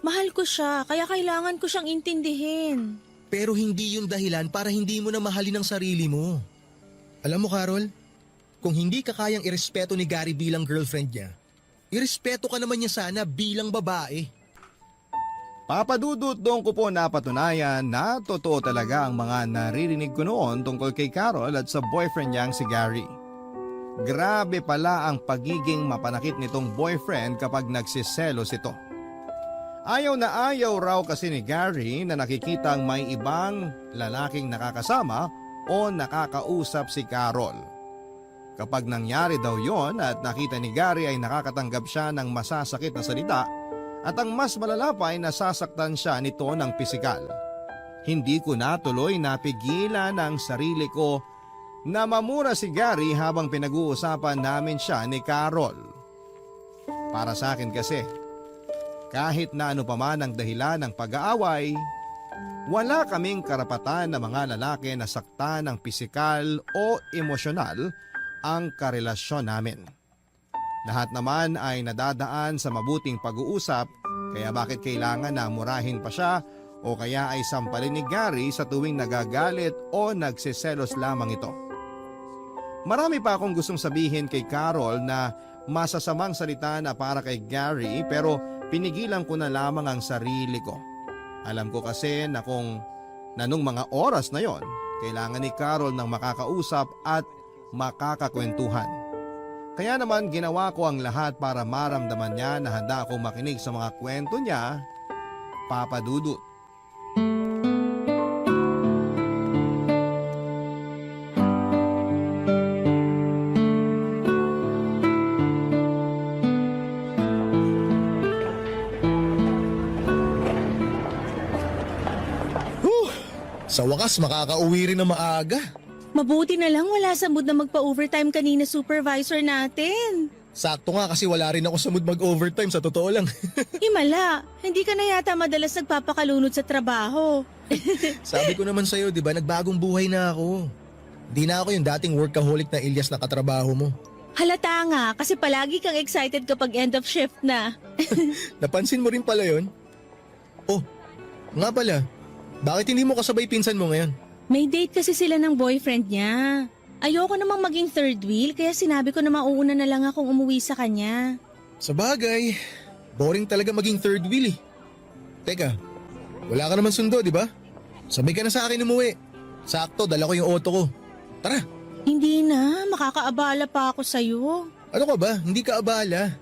Mahal ko siya, kaya kailangan ko siyang intindihin. Pero hindi yung dahilan para hindi mo na mahalin ang sarili mo. Alam mo, Carol, kung hindi ka kayang irespeto ni Gary bilang girlfriend niya, irespeto ka naman niya sana bilang babae. Papadudot doon ko po napatunayan na totoo talaga ang mga naririnig ko noon tungkol kay Carol at sa boyfriend niyang si Gary. Grabe pala ang pagiging mapanakit nitong boyfriend kapag nagsiselos ito. Ayaw na ayaw raw kasi ni Gary na nakikitang may ibang lalaking nakakasama o nakakausap si Carol. Kapag nangyari daw yon at nakita ni Gary ay nakakatanggap siya ng masasakit na salita at ang mas malala pa ay nasasaktan siya nito ng pisikal. Hindi ko na tuloy napigilan ang sarili ko na mamura si Gary habang pinag-uusapan namin siya ni Carol. Para sa akin kasi, kahit na ano pa man ang dahilan ng pag-aaway, wala kaming karapatan na mga lalaki na saktan ng pisikal o emosyonal ang karelasyon namin. Lahat naman ay nadadaan sa mabuting pag-uusap, kaya bakit kailangan na murahin pa siya o kaya ay sampalin ni Gary sa tuwing nagagalit o nagsiselos lamang ito. Marami pa akong gustong sabihin kay Carol na masasamang salita na para kay Gary pero pinigilan ko na lamang ang sarili ko. Alam ko kasi na nung mga oras na yon, kailangan ni Carol ng makakausap at makakakwentuhan. Kaya naman ginawa ko ang lahat para maramdaman niya na handa akong makinig sa mga kwento niya, Papa Dudut. Sa wakas, makakauwi rin na maaga. Mabuti na lang wala sa mood na magpa-overtime kanina supervisor natin. Sakto nga kasi wala rin ako sa mood mag-overtime sa totoo lang. Himala, hindi ka na yata madalas nagpapakalunod sa trabaho. Sabi ko naman sa'yo, di ba, nagbagong buhay na ako. Di na ako yung dating workaholic na Ilyas na katrabaho mo. Halata nga kasi palagi kang excited kapag end of shift na. Napansin mo rin pala yon? Oh, nga pala, bakit hindi mo kasabay pinsan mo ngayon? May date kasi sila ng boyfriend niya. Ayoko namang maging third wheel kaya sinabi ko na mauuna na lang akong umuwi sa kanya. Sa bagay, boring talaga maging third wheel eh. Teka, wala ka naman sundo, di ba? Sabay ka na sa akin umuwi. Sakto, dala ko yung auto ko. Tara. Hindi na, makakaabala pa ako sa'yo. Ano ka ba? Hindi ka abala.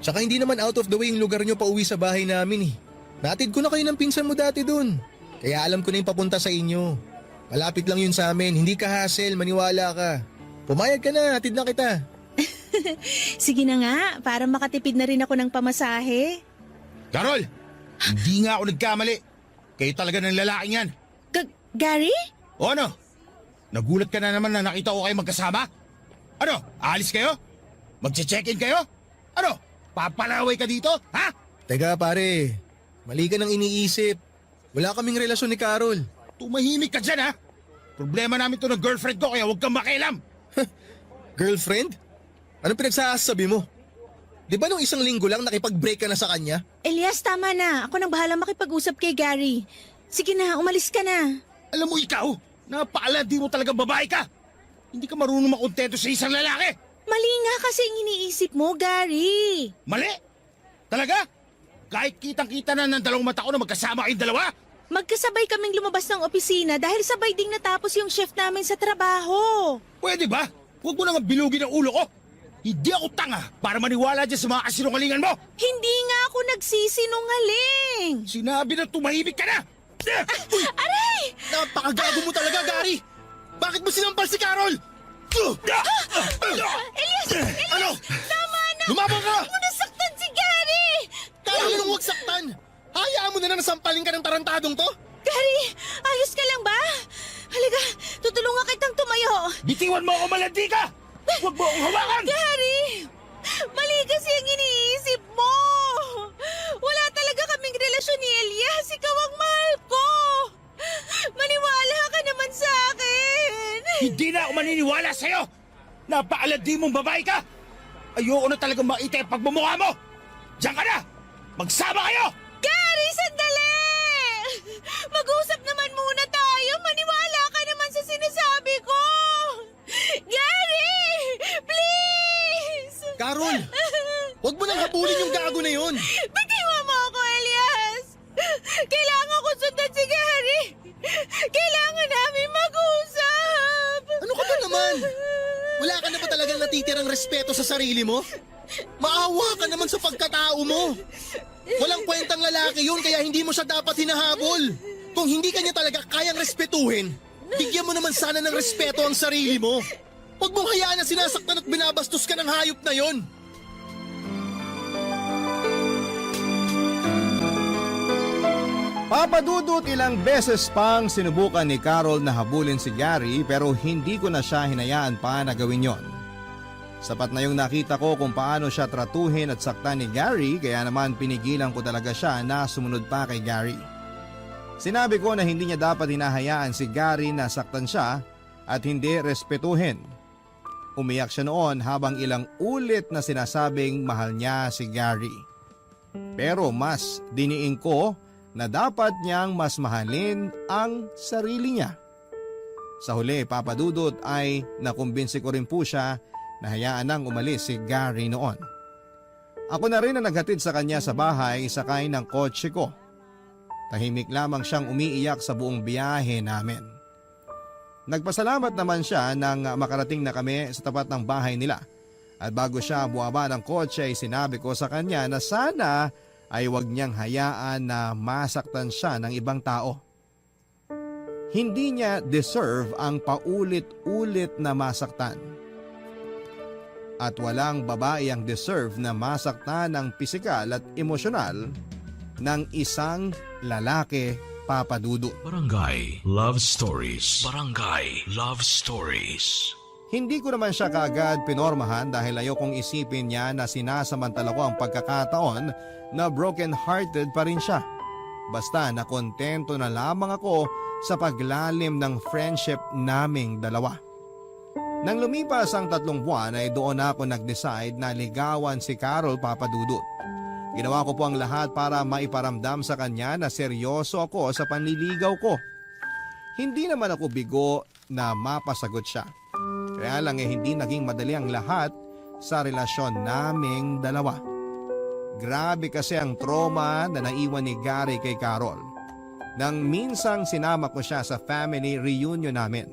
Tsaka hindi naman out of the way yung lugar nyo pa uwi sa bahay namin eh. Natid ko na kayo ng pinsan mo dati dun. Kaya alam ko na yung papunta sa inyo. Malapit lang yun sa amin, hindi ka hassle, maniwala ka. Pumayag ka na, hatid na kita. Sige na nga, para makatipid na rin ako ng pamasahe. Carol, hindi nga ako nagkamali. Kayo talaga ng lalaking yan. Gary? O ano? Nagulat ka na naman na nakita ko kayo magkasama? Ano? Aalis kayo? Magche-check-in kayo? Ano? Papalaway ka dito? Ha? Teka pare, mali ka nang iniisip. Wala kaming relasyon ni Carol. Tumahimik ka dyan, ha? Problema namin to ng girlfriend ko kaya huwag kang makialam. Girlfriend? Anong pinagsasabi mo? Di ba nung isang linggo lang nakipag-break ka na sa kanya? Elias, tama na. Ako nang bahala makipag-usap kay Gary. Sige na, umalis ka na. Alam mo ikaw, napaalad di mo talagang babae ka. Hindi ka marunong makontento sa isang lalaki. Mali nga kasi ang iniisip mo, Gary. Mali? Talaga? Kahit kitang-kita na ng dalawang mata ko na magkasama kayong dalawa? Magkasabay kaming lumabas ng opisina dahil sabay ding natapos yung shift namin sa trabaho. Pwede ba? Huwag mo nang bilugin ang ulo ko. Hindi ako tanga para maniwala dyan sa mga kasinungalingan mo. Hindi nga ako nagsisinungaling. Sinabi na tumahimik ka na. Aray! Napakagago mo talaga, Gary! Bakit mo sinampal si Carol? Elias! Ano? Tama na! Lumabang ka! Huwag mo nasaktan si Gary! Carol, anong huwag saktan? Hayaan mo na nasampalin ka ng tarantadong to? Gary, ayos ka lang ba? Halika, tutulungan kitang tumayo. Bitiwan mo ako, malandi ka! Huwag mo akong hawakan! Gary! Mali kasi ang iniisip mo! Wala talaga kaming relasyon ni Elias. Ikaw ang mahal ko! Maniwala ka naman sa akin! Hindi na ako maniniwala sa'yo! Napaalandi mong babae ka! Ayoko na talagang makita yung pagmumukha mo! Diyan ka na! Magsama kayo! Gary, sandali! Mag-usap naman muna tayo. Maniwala ka naman sa sinasabi ko! Gary! Please! Carol! Huwag mo nang habulin yung gago na yun! Bitiwan mo ako, Elias! Kailangan ko sundan si Gary! Kailangan namin mag-usap! Ano ka ba naman? Wala ka na ba talagang natitirang respeto sa sarili mo? Maawa ka naman sa pagkatao mo! Walang kwentang lalaki yun kaya hindi mo siya dapat hinahabol! Kung hindi ka niya talaga kayang respetuhin, bigyan mo naman sana ng respeto ang sarili mo! Huwag mong hayaan na sinasaktan at binabastos ka ng hayop na yon! Papadudot ilang beses pang sinubukan ni Carol na habulin si Gary pero hindi ko na siya hinayaan pa na gawin yon. Sapat na yung nakita ko kung paano siya tratuhin at saktan ni Gary kaya naman pinigilan ko talaga siya na sumunod pa kay Gary. Sinabi ko na hindi niya dapat hinahayaan si Gary na saktan siya at hindi respetuhin. Umiyak siya noon habang ilang ulit na sinasabing mahal niya si Gary. Pero mas diniin ko na dapat niyang mas mahalin ang sarili niya. Sa huli, Papadudot, ay nakumbinsi ko rin po siya na hayaan nang umalis si Gary noon. Ako na rin ang naghatid sa kanya sa bahay sakay ng kotse ko. Tahimik lamang siyang umiiyak sa buong biyahe namin. Nagpasalamat naman siya nang makarating na kami sa tapat ng bahay nila. At bago siya buwaba ng kotse ay sinabi ko sa kanya na sana ay huwag niyang hayaan na masaktan siya ng ibang tao. Hindi niya deserve ang paulit-ulit na masaktan. At walang babae ang deserve na masaktan ng pisikal at emosyonal ng isang lalaki, Papadudot. Barangay Love Stories. Barangay Love Stories. Hindi ko naman siya kaagad pinormahan dahil ayokong isipin niya na sinasamantala ko ang pagkakataon na broken-hearted pa rin siya. Basta na kontento na lamang ako sa paglalim ng friendship naming dalawa. Nang lumipas ang 3 buwan ay doon ako nag-decide na ligawan si Carol, Papadudot. Ginawa ko po ang lahat para maiparamdam sa kanya na seryoso ako sa panliligaw ko. Hindi naman ako bigo na mapasagot siya. Kaya lang hindi naging madali ang lahat sa relasyon naming dalawa. Grabe kasi ang trauma na naiwan ni Gary kay Carol. Nang minsang sinama ko siya sa family reunion namin.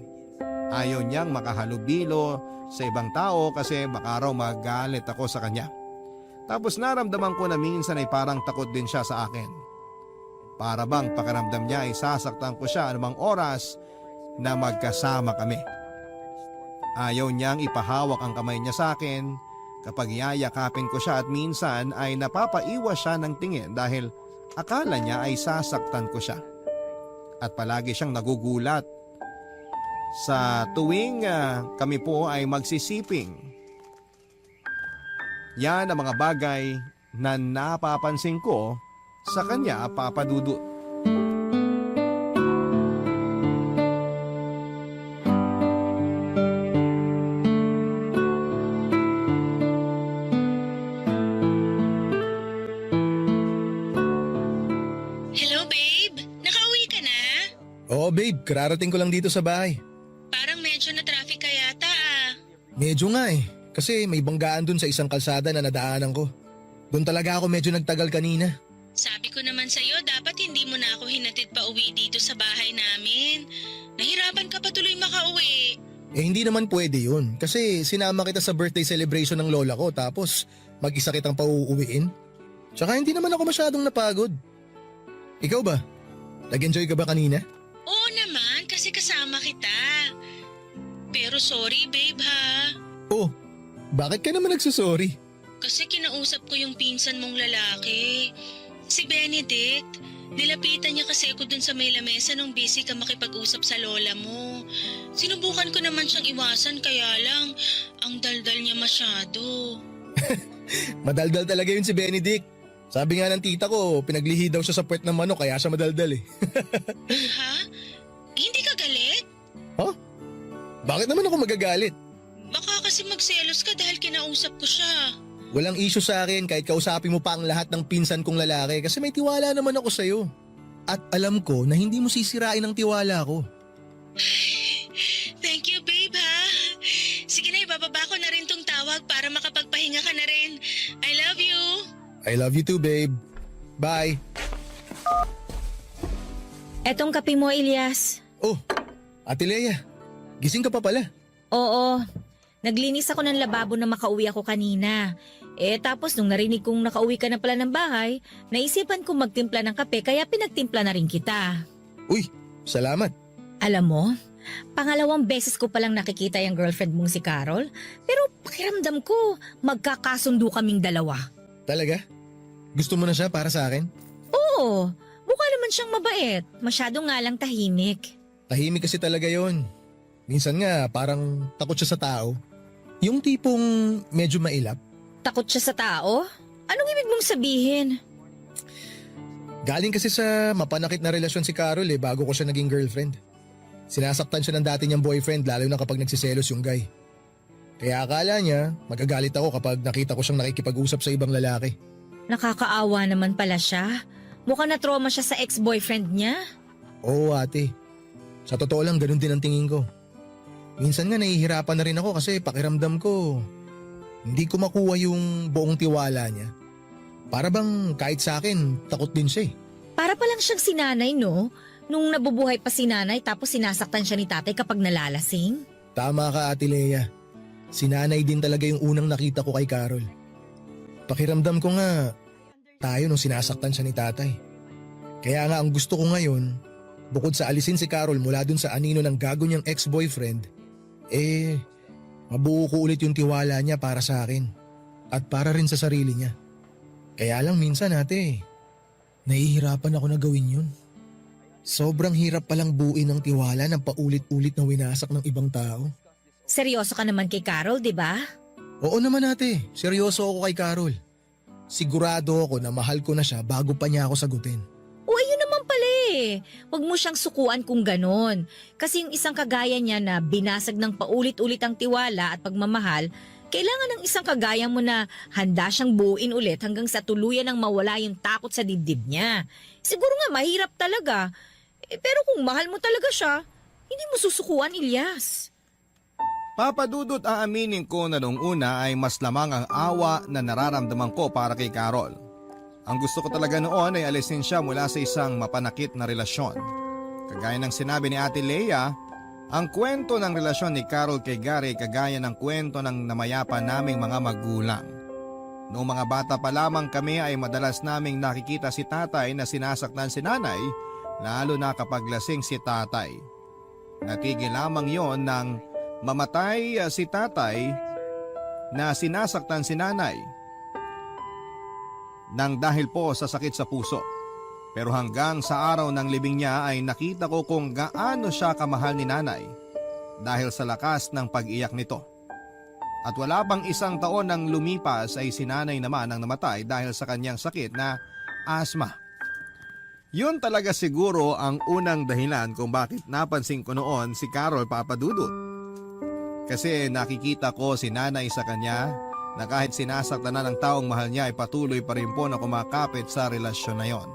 Ayaw niyang makahalubilo sa ibang tao kasi baka raw magalit ako sa kanya. Tapos naramdaman ko na minsan ay parang takot din siya sa akin. Para bang pakiramdam niya ay sasaktan ko siya anumang oras na magkasama kami. Ayaw niyang ipahawak ang kamay niya sa akin kapag yayakapin ko siya at minsan ay napapaiwas siya ng tingin dahil akala niya ay sasaktan ko siya. At palagi siyang nagugulat sa tuwing kami po ay magsisiping. Yan ang mga bagay na napapansin ko sa kanya, Papa Dudut. Hello, babe. Nakauwi ka na? Oo babe, kararating ko lang dito sa bahay. Parang medyo na traffic ka yata ah. Medyo nga eh, kasi may banggaan dun sa isang kalsada na nadaanan ko. Doon talaga ako medyo nagtagal kanina. Sabi ko naman sa'yo, dapat hindi mo na ako hinatid pa uwi dito sa bahay namin. Nahirapan ka pa tuloy makauwi. Eh hindi naman pwede yun, kasi sinama kita sa birthday celebration ng lola ko tapos mag-isa kitang pauuwiin. Tsaka hindi naman ako masyadong napagod. Ikaw ba? Nag-enjoy ka ba kanina? Oo naman, kasi kasama kita. Pero sorry babe ha. Oh, bakit ka naman nagsusorry? Kasi kinausap ko yung pinsan mong lalaki. Si Benedict. Nilapitan niya kasi ako dun sa may lamesa nung busy ka makipag-usap sa lola mo. Sinubukan ko naman siyang iwasan kaya lang ang daldal niya masyado. Madaldal talaga yun si Benedict. Sabi nga ng tita ko, pinaglihi daw siya sa puwet ng manok kaya siya madaldal eh. Ha? Hindi ka galit? Huh? Bakit naman ako magagalit? Baka kasi magselos ka dahil kinausap ko siya. Walang issue sa akin kahit kausapin mo pa ang lahat ng pinsan kong lalaki kasi may tiwala naman ako sa'yo. At alam ko na hindi mo sisirain ang tiwala ko. Thank you babe ha. Sige na, ibababa ko na rin tong tawag para makapagpahinga ka na rin. I love you. I love you too, babe. Bye. Etong kape mo, Elias. Oh, Ate Lea, gising ka pa pala. Oo, naglinis ako ng lababo na makauwi ako kanina. Tapos nung narinig kong nakauwi ka na pala ng bahay, naisipan kong magtimpla ng kape kaya pinagtimpla na rin kita. Uy, salamat. Alam mo, pangalawang beses ko palang nakikita yung girlfriend mong si Carol, pero pakiramdam ko magkakasundo kaming dalawa. Talaga? Gusto mo na siya para sa akin? Oo, mukha naman siyang mabait, masyado nga lang tahimik. Tahimik kasi talaga yon. Minsan nga parang takot siya sa tao. Yung tipong medyo mailap. Takot siya sa tao? Anong ibig mong sabihin? Galing kasi sa mapanakit na relasyon si Carol bago ko siya naging girlfriend. Sinasaktan siya ng dati niyang boyfriend lalo na kapag nagsiselos yung guy. Kaya akala niya magagalit ako kapag nakita ko siyang nakikipag-usap sa ibang lalaki. Nakakaawa naman pala siya. Mukhang na-trauma siya sa ex-boyfriend niya. Oo ate. Sa totoo lang ganun din ang tingin ko. Minsan nga nahihirapan na rin ako kasi pakiramdam ko hindi ko makuha yung buong tiwala niya. Para bang kahit sa akin takot din siya eh. Para palang siyang sinanay, no? Nung nabubuhay pa si nanay tapos sinasaktan siya ni tatay kapag nalalasing. Tama ka Ate Lea. Si nanay din talaga yung unang nakita ko kay Carol. Pakiramdam ko nga tayo nung sinasaktan siya ni tatay. Kaya nga ang gusto ko ngayon, bukod sa alisin si Carol mula dun sa anino ng gago niyang ex-boyfriend, mabuo ko ulit yung tiwala niya para sa akin at para rin sa sarili niya. Kaya lang minsan ate, nahihirapan ako na gawin yun. Sobrang hirap palang buuin ng tiwala ng paulit-ulit na winasak ng ibang tao. Seryoso ka naman kay Carol, di ba? Oo naman ate, seryoso ako kay Carol. Sigurado ako na mahal ko na siya bago pa niya ako sagutin. O ayun naman pala eh. Huwag mo siyang sukuan kung ganon. Kasi yung isang kagaya niya na binasag ng paulit-ulit ang tiwala at pagmamahal, kailangan ng isang kagaya mo na handa siyang buuin ulit hanggang sa tuluyan ng mawala yung takot sa dibdib niya. Siguro nga mahirap talaga. Pero kung mahal mo talaga siya, hindi mo susukuan, Elias. Papa Dudut, aaminin ko na noong una ay mas lamang ang awa na nararamdaman ko para kay Carol. Ang gusto ko talaga noon ay alisin siya mula sa isang mapanakit na relasyon. Kagaya ng sinabi ni Ate Lea, ang kwento ng relasyon ni Carol kay Gary kagaya ng kwento ng namayapa naming mga magulang. Noong mga bata pa lamang kami ay madalas naming nakikita si tatay na sinasaktan si nanay, lalo na kapag lasing si tatay. Natigil lamang yon nang mamatay si tatay na sinasaktan si nanay nang dahil po sa sakit sa puso. Pero hanggang sa araw ng libing niya ay nakita ko kung gaano siya kamahal ni nanay dahil sa lakas ng pag-iyak nito. At wala pang isang taon nang lumipas ay si nanay naman ang namatay dahil sa kanyang sakit na asma. Yun talaga siguro ang unang dahilan kung bakit napansin ko noon si Carol Papadudut. Kasi nakikita ko si nanay sa kanya na kahit sinasaktan na ng taong mahal niya ay patuloy pa rin po na kumakapit sa relasyon na yon.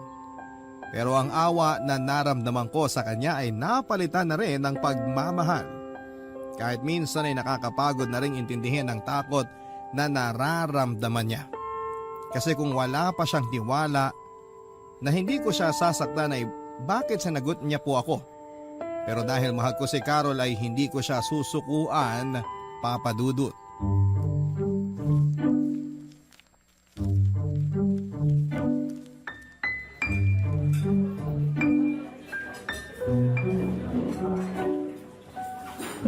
Pero ang awa na naramdaman ko sa kanya ay napalitan na rin ng pagmamahal. Kahit minsan ay nakakapagod na rin intindihin ang takot na nararamdaman niya. Kasi kung wala pa siyang tiwala na hindi ko siya sasaktan ay bakit sinagot niya po ako. Pero dahil mahal ko si Carol ay hindi ko siya susukuan, Papa Dudut.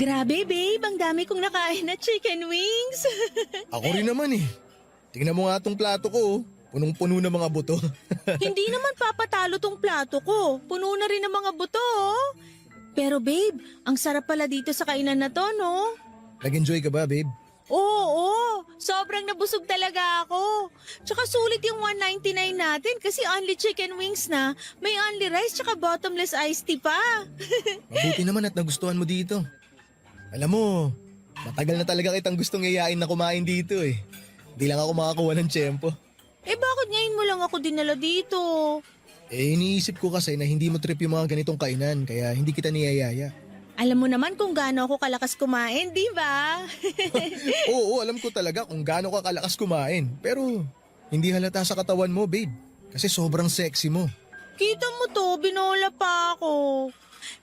Grabe babe, ang dami kong nakain na chicken wings. Ako rin naman eh. Tingnan mo nga tong plato ko, oh. Punong-puno ng mga buto. Hindi naman papatalo tong plato ko. Puno na rin ng mga buto. Oh. Pero babe, ang sarap pala dito sa kainan na to, no? Nag-enjoy ka ba, babe? Oo, sobrang nabusog talaga ako. Tsaka sulit yung 199 natin kasi only chicken wings na. May only rice tsaka bottomless iced tea pa. Mabuti naman at nagustuhan mo dito. Alam mo, matagal na talaga kitang gustong yayain na kumain dito eh. Di lang ako makakuha ng tiyempo. Eh bakit ngayon mo lang ako dinala dito? Eh iniisip ko kasi na hindi mo trip yung mga ganitong kainan kaya hindi kita niyayaya. Alam mo naman kung gaano ako kalakas kumain, di ba? Oo, alam ko talaga kung gaano ka kalakas kumain. Pero hindi halata sa katawan mo, babe. Kasi sobrang sexy mo. Kita mo to, binola pa ako.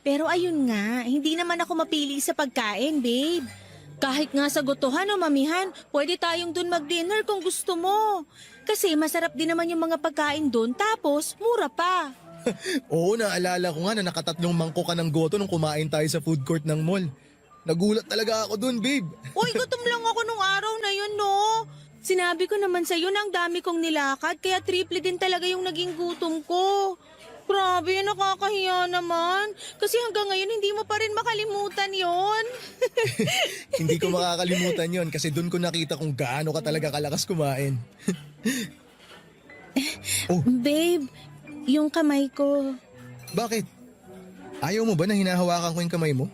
Pero ayun nga, hindi naman ako mapili sa pagkain, babe. Kahit nga sa gotohan o mamihan, pwede tayong dun mag-dinner kung gusto mo. Kasi masarap din naman yung mga pagkain dun, tapos mura pa. Oo, naalala ko nga na nakatatlong mangko ka ng goto nung kumain tayo sa food court ng mall. Nagulat talaga ako dun, babe. Uy, gutom lang ako nung araw na yun, no? Sinabi ko naman sa'yo na ang dami kong nilakad, kaya triple din talaga yung naging gutom ko. Grabe, nakakahiya naman. Kasi hanggang ngayon hindi mo pa rin makalimutan yon. Hindi ko makakalimutan yon kasi dun ko nakita kung gaano ka talaga kalakas kumain. Oh, Babe, yung kamay ko. bakit? Ayaw mo ba na hinahawakan ko yung kamay mo?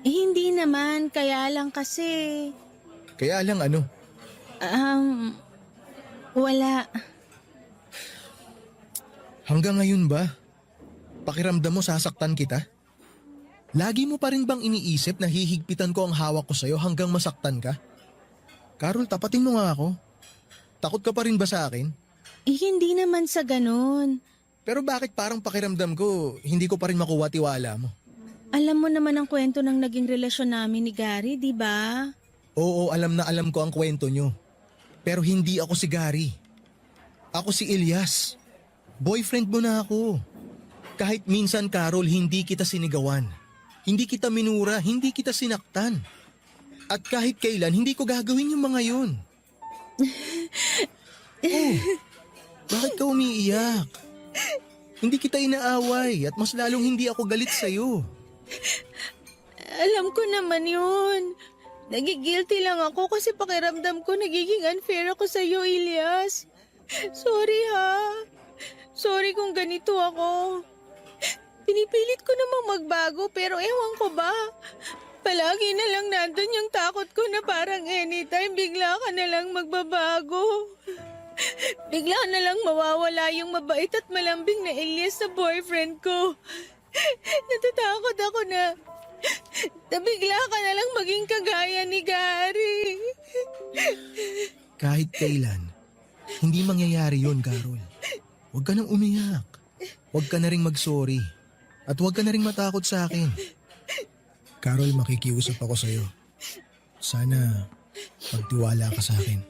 Eh, hindi naman, kaya lang kasi. Kaya lang ano? Wala. Hanggang ngayon ba? Pakiramdam mo sasaktan kita? Lagi mo pa rin bang iniisip na hihigpitan ko ang hawak ko sa'yo hanggang masaktan ka? Carol, tapatin mo nga ako. Takot ka pa rin ba sa akin? Eh, hindi naman sa ganun. Pero bakit parang pakiramdam ko, hindi ko pa rin makuha tiwala mo? Alam mo naman ang kwento ng naging relasyon namin ni Gary, di ba? Oo, alam na alam ko ang kwento nyo. Pero hindi ako si Gary. Ako si Elias. Boyfriend mo na ako. Kahit minsan, Carol, hindi kita sinigawan. Hindi kita minura, hindi kita sinaktan. At kahit kailan, hindi ko gagawin yung mga yun. Oh, bakit ka umiiyak? Hindi kita inaaway at mas lalong hindi ako galit sa'yo. Alam ko naman yun. Nagigilty lang ako kasi pakiramdam ko nagiging unfair ako sa'yo, Elias. Sorry ha. Sorry kung ganito ako. Pinipilit ko namang magbago pero ewan ko ba. Palagi na lang nandun yung takot ko na parang anytime bigla ka na lang magbabago. Bigla na lang mawawala yung mabait at malambing na Elias sa boyfriend ko. Natatakot ako na bigla ka na lang maging kagaya ni Gary. Kahit kailan, hindi mangyayari yun, Carol. Huwag ka nang umiyak. Huwag ka na ring mag-sorry. At huwag ka na ring matakot sa akin. Carol, makikiusap ako sa'yo. Sana magtiwala ka sa akin.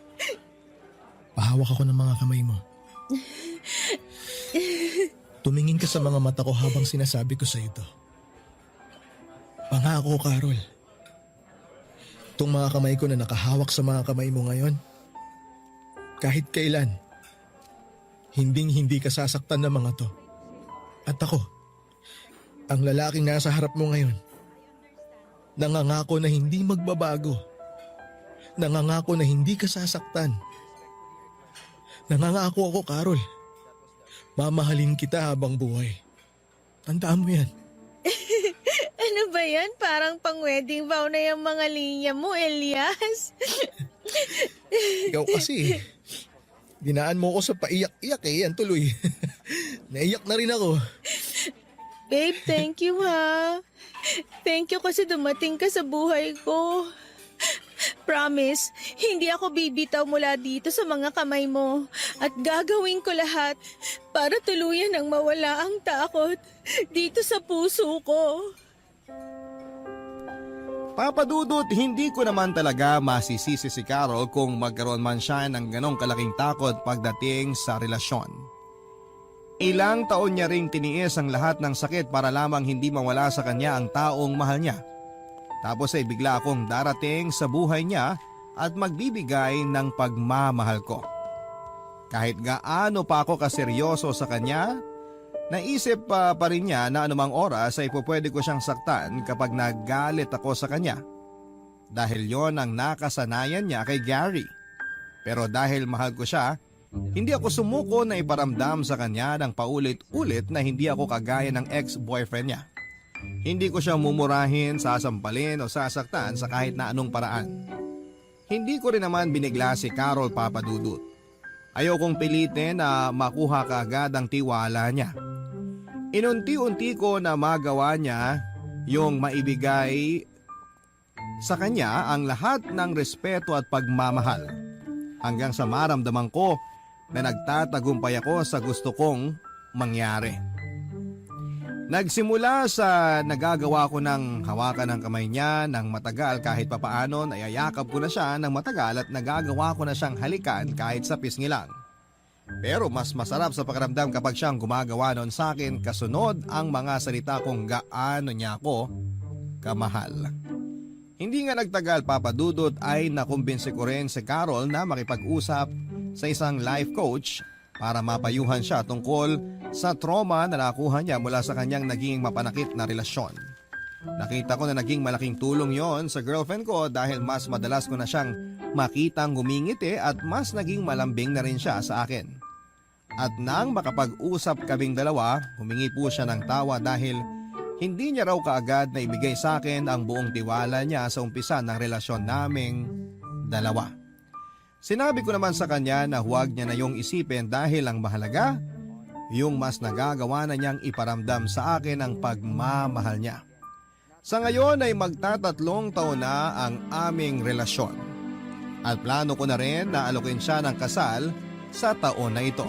Pahawak ako ng mga kamay mo. Tumingin ka sa mga mata ko habang sinasabi ko sa'yo to. Pangako, Carol. Itong mga kamay ko na nakahawak sa mga kamay mo ngayon, kahit kailan, hindi ka sasaktan ng mga to. At ako, ang lalaking nasa harap mo ngayon, nangangako na hindi magbabago. Nangangako na hindi ka sasaktan. Nangangako ako, Carol. Mamahalin kita habang buhay. Tandaan mo yan. Ano ba yan? Parang pang-wedding vow na yung mga linya mo, Elias. Ikaw kasi, dinaan mo ako sa paiyak-iyak yan tuloy. Naiyak na rin ako. Babe, thank you ha. Thank you kasi dumating ka sa buhay ko. Promise, hindi ako bibitaw mula dito sa mga kamay mo at gagawin ko lahat para tuluyan ang mawala ang takot dito sa puso ko. Papa Dudut, hindi ko naman talaga masisisi si Carol kung magkaroon man siya ng ganong kalaking takot pagdating sa relasyon. Ilang taon niya ring tiniis ang lahat ng sakit para lamang hindi mawala sa kanya ang taong mahal niya. Tapos ay bigla akong darating sa buhay niya at magbibigay ng pagmamahal ko. Kahit gaano pa ako kaseryoso sa kanya, naisip pa rin niya na anumang oras ay pwede ko siyang saktan kapag nagalit ako sa kanya. Dahil yon ang nakasanayan niya kay Gary. Pero dahil mahal ko siya, hindi ako sumuko na iparamdam sa kanya ng paulit-ulit na hindi ako kagaya ng ex-boyfriend niya. Hindi ko siya mumurahin, sasampalin o sasaktan sa kahit na anong paraan. Hindi ko rin naman binigla si Carol, Papa Dudut. Ayokong pilitin na makuha kaagad ang tiwala niya. Inunti-unti ko na magawa niya yung maibigay sa kanya ang lahat ng respeto at pagmamahal. Hanggang sa maramdaman ko na nagtatagumpay ako sa gusto kong mangyari. Nagsimula sa nagagawa ko ng hawakan ng kamay niya ng matagal kahit papaano, nayayakap ko na siya ng matagal at nagagawa ko na siyang halikan kahit sa pisngi lang. Pero mas masarap sa pakiramdam kapag siyang gumagawa noon sa akin kasunod ang mga salita kung gaano niya ako kamahal. Hindi nga nagtagal, Papa Dudut, ay nakumbinsi ko rin si Carol na makipag-usap sa isang life coach para mapayuhan siya tungkol sa trauma na nakuha niya mula sa kanyang naging mapanakit na relasyon. Nakita ko na naging malaking tulong yon sa girlfriend ko dahil mas madalas ko na siyang makitang gumingiti at mas naging malambing na rin siya sa akin. At nang makapag-usap kaming dalawa, humingi po siya ng tawa dahil hindi niya raw kaagad na ibigay sa akin ang buong tiwala niya sa umpisa ng relasyon naming dalawa. Sinabi ko naman sa kanya na huwag niya na yung isipin dahil ang mahalaga, yung mas nagagawa na niyang iparamdam sa akin ang pagmamahal niya. Sa ngayon ay magtatatlong taon na ang aming relasyon. At plano ko na rin na alokin siya ng kasal sa taon na ito.